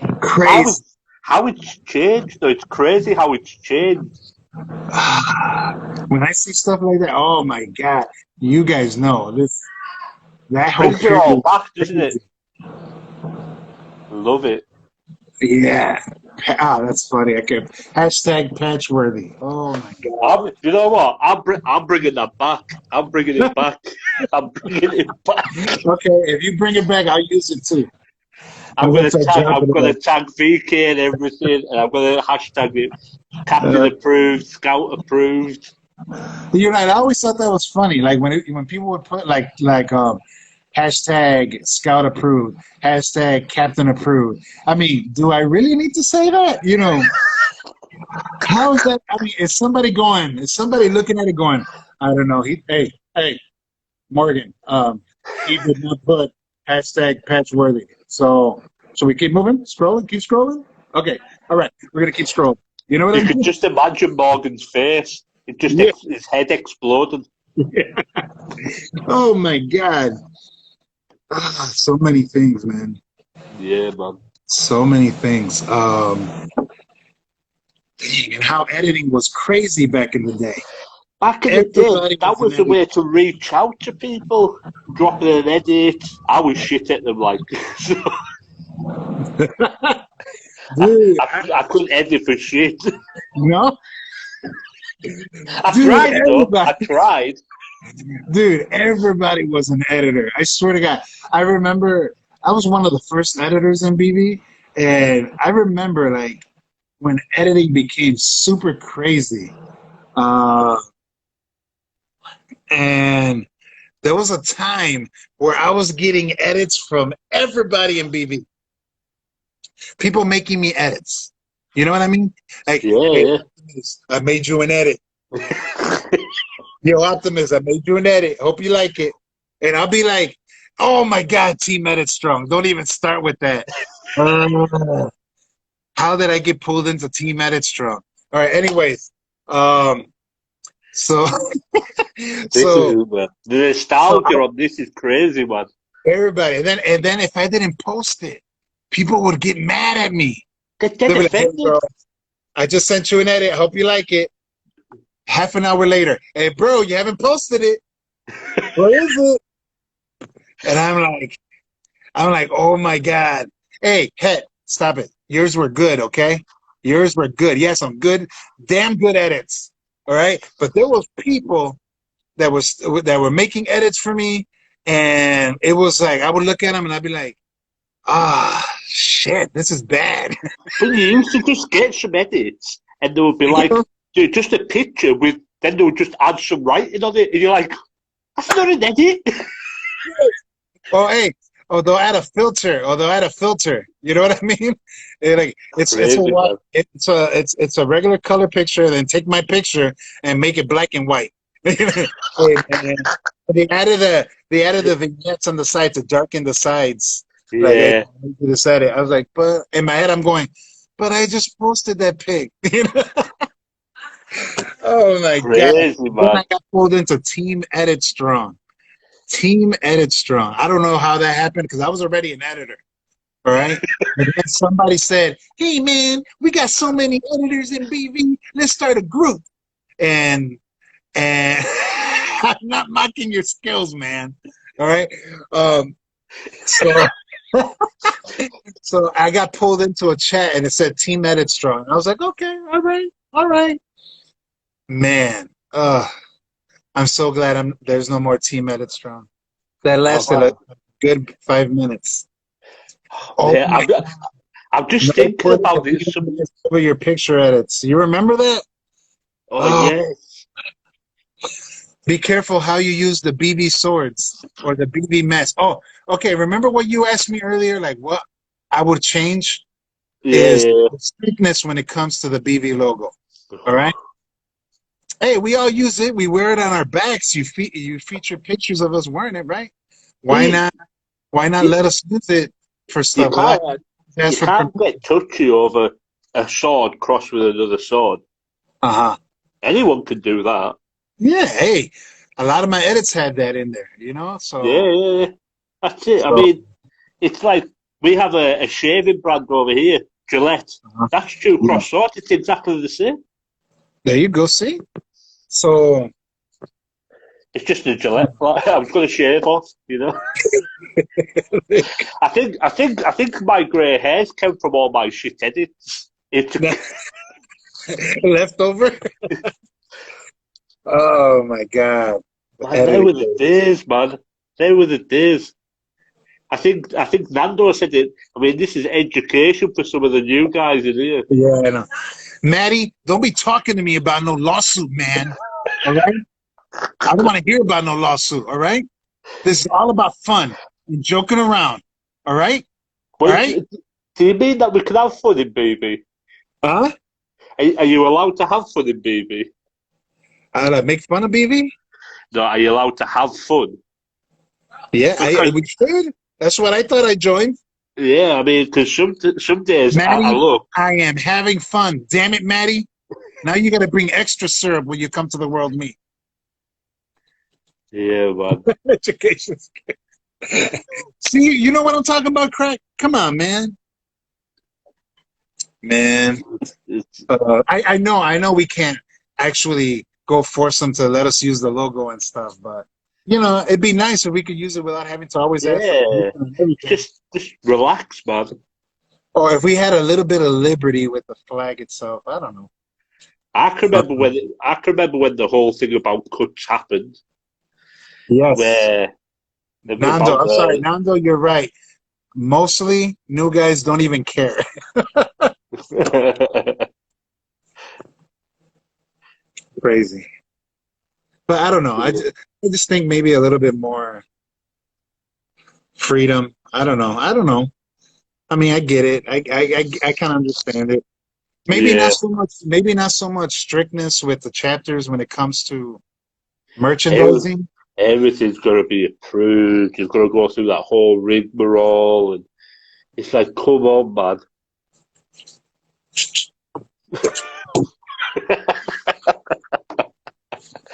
[SPEAKER 1] How,
[SPEAKER 2] Crazy.
[SPEAKER 1] how it's changed, though. It's crazy how it's changed.
[SPEAKER 2] When I see stuff like that, oh my God. You guys know that whole
[SPEAKER 1] Brings it
[SPEAKER 2] period.
[SPEAKER 1] all back,
[SPEAKER 2] Was
[SPEAKER 1] doesn't it?
[SPEAKER 2] crazy.
[SPEAKER 1] Love it.
[SPEAKER 2] Yeah. Ah, that's funny. I can hashtag patchworthy. Oh my God.
[SPEAKER 1] You know what? I'm bringing that back. I'm bringing it back. I'm bringing it back.
[SPEAKER 2] Okay, if you bring it back, I'll use it too.
[SPEAKER 1] I'm
[SPEAKER 2] gonna
[SPEAKER 1] gonna
[SPEAKER 2] start
[SPEAKER 1] tag. I'm
[SPEAKER 2] dropping
[SPEAKER 1] gonna
[SPEAKER 2] it.
[SPEAKER 1] tag VK and everything, and I'm gonna hashtag it. Captain approved. Scout approved.
[SPEAKER 2] You're right. I always thought that was funny. Like when people would put hashtag Scout approved, hashtag Captain approved. I mean, do I really need to say that? How is that? I mean, is somebody going? Is somebody looking at it going? I don't know. Hey, Morgan. He did not put hashtag Patchworthy. So should we keep moving? Keep scrolling. Okay, all right. We're gonna keep scrolling. You know what
[SPEAKER 1] You
[SPEAKER 2] I
[SPEAKER 1] could
[SPEAKER 2] mean?
[SPEAKER 1] just imagine Morgan's face.
[SPEAKER 2] Yeah.
[SPEAKER 1] His head exploded.
[SPEAKER 2] Oh my God. So many things, man.
[SPEAKER 1] Yeah, man.
[SPEAKER 2] So many things. Dang, and how editing was crazy back in the day.
[SPEAKER 1] Back in the day,
[SPEAKER 2] Everybody
[SPEAKER 1] that
[SPEAKER 2] was an
[SPEAKER 1] was the
[SPEAKER 2] editor.
[SPEAKER 1] way to reach out to people. Dropping an edit. I was shit at them, like. So
[SPEAKER 2] Dude,
[SPEAKER 1] I couldn't edit for shit.
[SPEAKER 2] no,
[SPEAKER 1] I
[SPEAKER 2] dude,
[SPEAKER 1] tried, though.
[SPEAKER 2] everybody,
[SPEAKER 1] I tried.
[SPEAKER 2] dude, everybody was an editor. I swear to God. I remember I was one of the first editors in BB, and I remember like when editing became super crazy. Uh, and there was a time where I was getting edits from everybody in BB. People making me edits. You know what I mean? Like, hey,
[SPEAKER 1] Yeah,
[SPEAKER 2] Optimus, I made you an edit.
[SPEAKER 1] yeah.
[SPEAKER 2] Yo, Optimus, I made you an edit. Hope you like it. And I'll be like, oh my God, Team Edit Strong. Don't even start with that. How did I get pulled into Team Edit Strong? All right, anyways. So
[SPEAKER 1] This
[SPEAKER 2] so
[SPEAKER 1] is, man. The
[SPEAKER 2] so
[SPEAKER 1] nostalgia on this is crazy, man.
[SPEAKER 2] everybody, and then if I didn't post it, people would get mad at me.
[SPEAKER 1] Get
[SPEAKER 2] They'd be like, hey,
[SPEAKER 1] offended.
[SPEAKER 2] bro, I just sent you an edit. Hope you like it. Half an hour later, hey, bro, you haven't posted it. What is it? And I'm like, oh my God. Hey, Het, stop it. Yours were good, okay? Yours were good. Yes, I'm good. Damn good edits. All right. But there was people that were making edits for me, and it was like I would look at them and I'd be like, shit, this is bad.
[SPEAKER 1] But you used to just get some edits, and they would be
[SPEAKER 2] You
[SPEAKER 1] like,
[SPEAKER 2] know?
[SPEAKER 1] just a picture with, then they would just add some writing on it, and you're like, that's not an edit.
[SPEAKER 2] Oh, hey, they'll add a filter. They'll add a filter. You know what I mean? Like
[SPEAKER 1] Crazy, man.
[SPEAKER 2] it's a regular color picture. Then take my picture and make it black and white. And they added the vignettes on the side to darken the sides. Like
[SPEAKER 1] Yeah,
[SPEAKER 2] I decided, I was like, but in my head I'm going, but I just posted that pic. You know? Oh my God!
[SPEAKER 1] crazy,
[SPEAKER 2] Then
[SPEAKER 1] man.
[SPEAKER 2] I got pulled into Team Edit Strong. Team Edit Strong. I don't know how that happened because I was already an editor. All right. And then somebody said, hey, man, we got so many editors in BV. Let's start a group. And I'm not mocking your skills, man. All right. So So I got pulled into a chat and it said Team Edit Strong. I was like, okay, all right, all right. Man, I'm so glad there's no more Team Edit Strong. That lasted a
[SPEAKER 1] Oh,
[SPEAKER 2] good 5 minutes. Oh
[SPEAKER 1] man,
[SPEAKER 2] my
[SPEAKER 1] I'm just
[SPEAKER 2] God.
[SPEAKER 1] thinking about it.
[SPEAKER 2] Over your picture edits. You remember that?
[SPEAKER 1] Oh,
[SPEAKER 2] Oh,
[SPEAKER 1] yes.
[SPEAKER 2] be careful how you use the BB swords or the BB mess. Oh, okay. Remember what you asked me earlier? Like what I would change
[SPEAKER 1] Yeah,
[SPEAKER 2] is
[SPEAKER 1] yeah.
[SPEAKER 2] the strictness when it comes to the BB logo. All right. Hey, we all use it. We wear it on our backs. You feature pictures of us wearing it, right? Why
[SPEAKER 1] You,
[SPEAKER 2] not? Why not
[SPEAKER 1] you,
[SPEAKER 2] let us use it for
[SPEAKER 1] you
[SPEAKER 2] stuff without
[SPEAKER 1] can't you
[SPEAKER 2] ask for
[SPEAKER 1] can't
[SPEAKER 2] permission?
[SPEAKER 1] get touchy over a sword crossed with another sword.
[SPEAKER 2] Uh huh.
[SPEAKER 1] Anyone can do that.
[SPEAKER 2] Yeah. Hey, a lot of my edits had that in there.
[SPEAKER 1] Yeah,
[SPEAKER 2] So
[SPEAKER 1] yeah, yeah. That's it. I
[SPEAKER 2] so
[SPEAKER 1] mean, it's like we have a shaving brand over here, Gillette.
[SPEAKER 2] uh
[SPEAKER 1] That's two
[SPEAKER 2] yeah.
[SPEAKER 1] cross swords. It's exactly the same.
[SPEAKER 2] There you go. See. So
[SPEAKER 1] It's just a Gillette. I was going to shave off. I think my grey hairs came from all my shit edits.
[SPEAKER 2] leftover. Oh my God.
[SPEAKER 1] Man, they
[SPEAKER 2] Editing.
[SPEAKER 1] were the days, man. They were the days. I think Nando said it. I mean, this is education for some of the new guys in here.
[SPEAKER 2] Yeah, I know. Maddie, don't be talking to me about no lawsuit, man. All right? I don't want to hear about no lawsuit. All right? This is all about fun and joking around. All right? All
[SPEAKER 1] Wait,
[SPEAKER 2] right?
[SPEAKER 1] do you mean that we can have fun in BB?
[SPEAKER 2] Huh?
[SPEAKER 1] Are you allowed to have fun in BB?
[SPEAKER 2] Make fun of BV?
[SPEAKER 1] No, are you allowed to have fun?
[SPEAKER 2] Yeah,
[SPEAKER 1] Because
[SPEAKER 2] we should. That's what I thought I joined.
[SPEAKER 1] yeah, I mean, because some days I
[SPEAKER 2] Maddie,
[SPEAKER 1] look.
[SPEAKER 2] I am having fun. Damn it, Maddie. Now you got to bring extra syrup when you come to the world meet.
[SPEAKER 1] Yeah, man.
[SPEAKER 2] Education. See, you know what I'm talking about, Crack? Come on, man. Man.
[SPEAKER 1] It's,
[SPEAKER 2] I know we can't actually go force them to let us use the logo and stuff, but it'd be nice if we could use it without having to always ask for permission
[SPEAKER 1] yeah,
[SPEAKER 2] and everything.
[SPEAKER 1] just relax, man.
[SPEAKER 2] Or if we had a little bit of liberty with the flag itself, I don't know.
[SPEAKER 1] I can remember when the whole thing about cuts happened,
[SPEAKER 2] Yes.
[SPEAKER 1] where
[SPEAKER 2] Nando,
[SPEAKER 1] about
[SPEAKER 2] I'm sorry,
[SPEAKER 1] the
[SPEAKER 2] Nando, you're right. Mostly new guys don't even care. Crazy. But I don't know. I just think maybe a little bit more freedom. I don't know. I don't know. I mean, I get it. I kind of understand it. Maybe
[SPEAKER 1] yeah.
[SPEAKER 2] not so much. Maybe not so much strictness with the chapters when it comes to
[SPEAKER 1] Every,
[SPEAKER 2] merchandising.
[SPEAKER 1] everything's got to be approved. You've got to go through that whole rigmarole, and it's like, come on, man.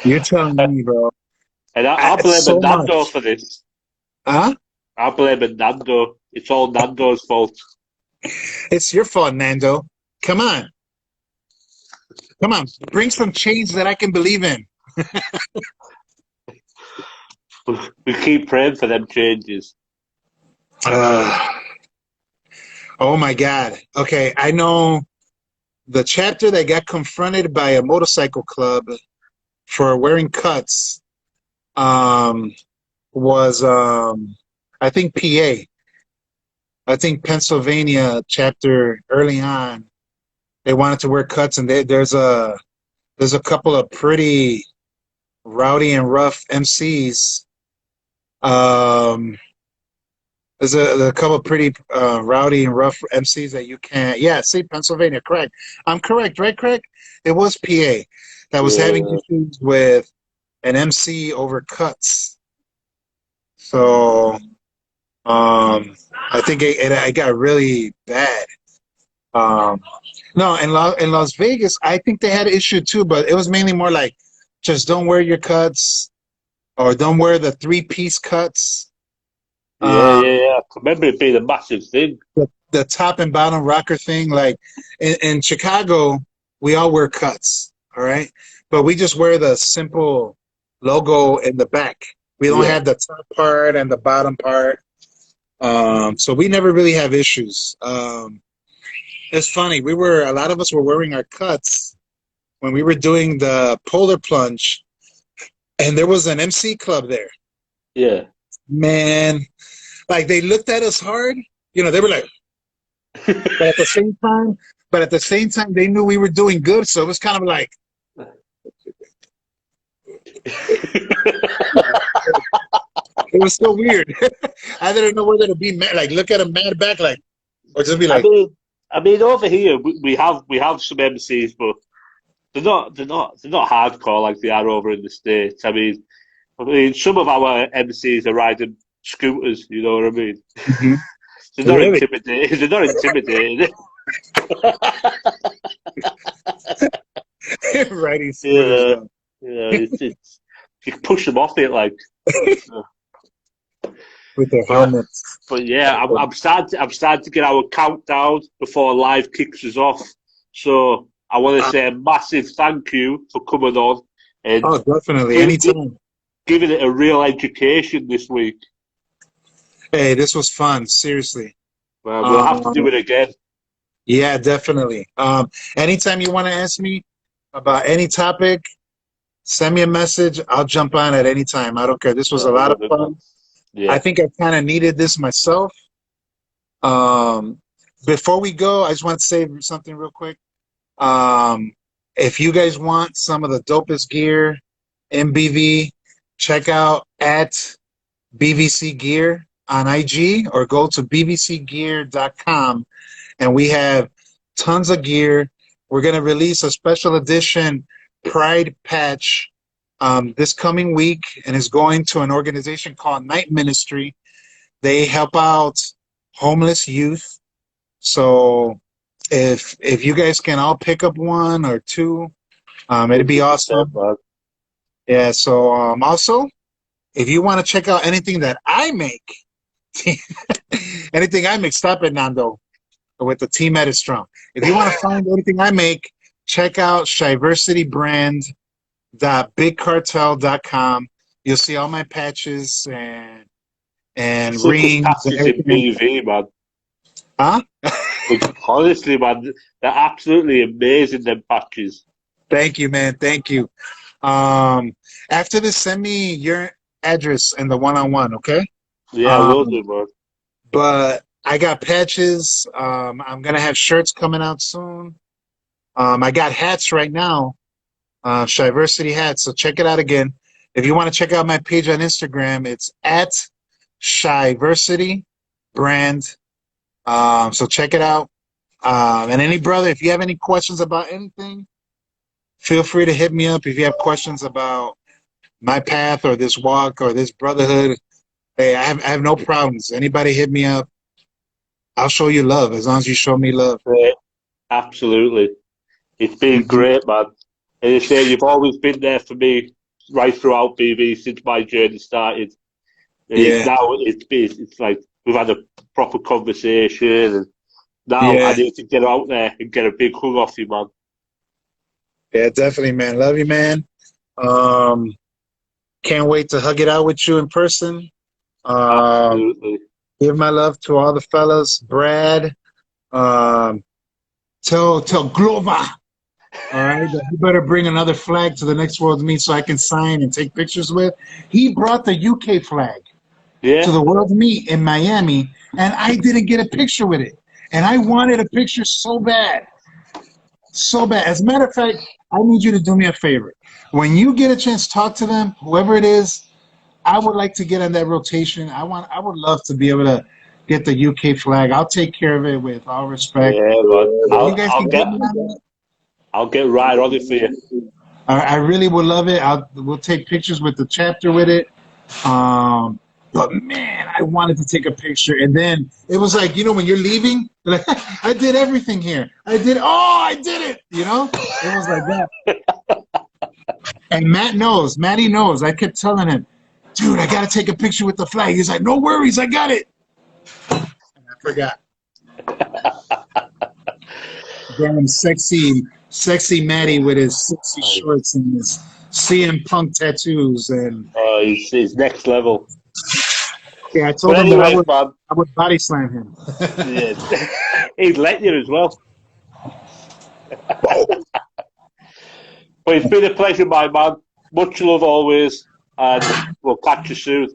[SPEAKER 2] You're telling me, bro.
[SPEAKER 1] And I blame
[SPEAKER 2] So
[SPEAKER 1] Nando
[SPEAKER 2] much.
[SPEAKER 1] for this.
[SPEAKER 2] Huh?
[SPEAKER 1] I blame Nando. It's all Nando's fault.
[SPEAKER 2] It's your fault, Nando. Come on. Come on. Bring some change that I can believe in.
[SPEAKER 1] We keep praying for them changes.
[SPEAKER 2] Uh, oh my God. Okay, I know the chapter that got confronted by a motorcycle club for wearing cuts um, was I think PA. I think Pennsylvania chapter early on they wanted to wear cuts, and there's a couple of pretty rowdy and rough MCs. Um, there's a couple of pretty rowdy and rough MCs that you can't. Yeah, see, Pennsylvania, correct. I'm correct, right, Craig? It was PA that was having
[SPEAKER 1] Yeah,
[SPEAKER 2] issues with an MC over cuts. So I think it got really bad. Um, no, in Las Vegas, I think they had an issue too, but it was mainly more like just don't wear your cuts or don't wear the three-piece cuts.
[SPEAKER 1] yeah,
[SPEAKER 2] Um,
[SPEAKER 1] yeah, yeah. I remember it being a massive thing.
[SPEAKER 2] the top and bottom rocker thing, like in Chicago, we all wear cuts, all right, but we just wear the simple logo in the back. We don't
[SPEAKER 1] Yeah,
[SPEAKER 2] have the top part and the bottom part. So we never really have issues. It's funny. A lot of us were wearing our cuts when we were doing the polar plunge, and there was an MC club there.
[SPEAKER 1] Yeah.
[SPEAKER 2] Man, like they looked at us hard. You know, they were like, but at the same time, they knew we were doing good. So it was kind of like, it was so weird. I didn't know whether to be mad, like look at them mad back, like, or just be
[SPEAKER 1] I
[SPEAKER 2] like,
[SPEAKER 1] mean, I mean, over here we have some MCs, but they're not hardcore like they are over in the States. I mean, some of our MCs are riding scooters. You know what I mean?
[SPEAKER 2] mhm.
[SPEAKER 1] They're not
[SPEAKER 2] Really?
[SPEAKER 1] intimidated. They're not intimidated.
[SPEAKER 2] Riding scooters,
[SPEAKER 1] Yeah,
[SPEAKER 2] though.
[SPEAKER 1] yeah. It's you push them off it like.
[SPEAKER 2] With their
[SPEAKER 1] But
[SPEAKER 2] helmets.
[SPEAKER 1] but yeah, I'm starting to get our countdown before live kicks us off. So I want to say a massive thank you for coming on and
[SPEAKER 2] Oh, definitely.
[SPEAKER 1] give, give,
[SPEAKER 2] Anytime.
[SPEAKER 1] giving it a real education this week.
[SPEAKER 2] Hey, this was fun. Seriously.
[SPEAKER 1] We'll have to do
[SPEAKER 2] Um,
[SPEAKER 1] it again.
[SPEAKER 2] yeah, definitely. Anytime you want to ask me about any topic, send me a message. I'll jump on at any time. I don't care. This was a
[SPEAKER 1] I
[SPEAKER 2] lot of
[SPEAKER 1] love it, man.
[SPEAKER 2] fun. I
[SPEAKER 1] Yeah.
[SPEAKER 2] think I kind of needed this myself. Um, Before we go, I just want to say something real quick. Um, if you guys want some of the dopest gear in BV, check out at BVC Gear on IG or go to bvcgear.com, and we have tons of gear. We're going to release a special edition Pride patch this coming week, and it's going to an organization called Night Ministry. They help out homeless youth. So if you guys can all pick up one or two, it'd be
[SPEAKER 1] 100%,
[SPEAKER 2] awesome.
[SPEAKER 1] man.
[SPEAKER 2] Yeah. So also, if you want to check out anything that I make, anything I make, stop it, Nando, with the Team Edit Strong. If you want to find anything I make, check out shiversitybrand.bigcartel.com. You'll see all my patches and
[SPEAKER 1] Sickest
[SPEAKER 2] rings and
[SPEAKER 1] patches in
[SPEAKER 2] everything.
[SPEAKER 1] BV, man.
[SPEAKER 2] Huh?
[SPEAKER 1] Honestly, man, they're absolutely amazing, them patches.
[SPEAKER 2] Thank you, man. Thank you. Um, After this, send me your address and the one-on-one, okay?
[SPEAKER 1] Yeah, will
[SPEAKER 2] Um,
[SPEAKER 1] do, man.
[SPEAKER 2] but I got patches. I'm gonna have shirts coming out soon. I got hats right now, Shiversity hats. So check it out again. If you want to check out my page on Instagram, it's at Shiversity Brand. So check it out. And any brother, if you have any questions about anything, feel free to hit me up. If you have questions about my path or this walk or this brotherhood, hey, I have no problems. Anybody hit me up. I'll show you love as long as you show me love.
[SPEAKER 1] Great. Absolutely. It's been
[SPEAKER 2] Mhm.
[SPEAKER 1] great, man. And you say you've always been there for me right throughout BB since my journey started. And
[SPEAKER 2] Yeah,
[SPEAKER 1] it's like we've had a proper conversation, and now I
[SPEAKER 2] yeah,
[SPEAKER 1] need to get out there and get a big hug off you, man.
[SPEAKER 2] yeah, definitely, man. Love you, man. Um, can't wait to hug it out with you in person. Um,
[SPEAKER 1] Absolutely.
[SPEAKER 2] give my love to all the fellas. Brad, um, tell Glover. All right, that you better bring another flag to the next World Meet so I can sign and take pictures with. He brought the UK flag to
[SPEAKER 1] Yeah.
[SPEAKER 2] the World Meet in Miami, and I didn't get a picture with it. And I wanted a picture so bad. So bad. As a matter of fact, I need you to do me a favor. When you get a chance, talk to them, whoever it is. I would like to get on that rotation. I would love to be able to get the UK flag. I'll take care of it with all respect.
[SPEAKER 1] Yeah, man.
[SPEAKER 2] If you guys can get me on that,
[SPEAKER 1] I'll get right on it for you.
[SPEAKER 2] I really would love it. We'll take pictures with the chapter with it. But man, I wanted to take a picture, and then it was like, when you're leaving, like I did everything here. I did it. It was like that. And Matty knows. I kept telling him, dude, I gotta take a picture with the flag. He's like, no worries, I got it. And I forgot. Damn sexy Matty with his sexy shorts and his CM Punk tattoos and
[SPEAKER 1] It's next level.
[SPEAKER 2] Okay, I
[SPEAKER 1] But
[SPEAKER 2] told him that
[SPEAKER 1] anyways, man,
[SPEAKER 2] I would body slam him.
[SPEAKER 1] yeah, he'd let you as well. But it's been a pleasure, my man. Much love always, and we'll catch you soon.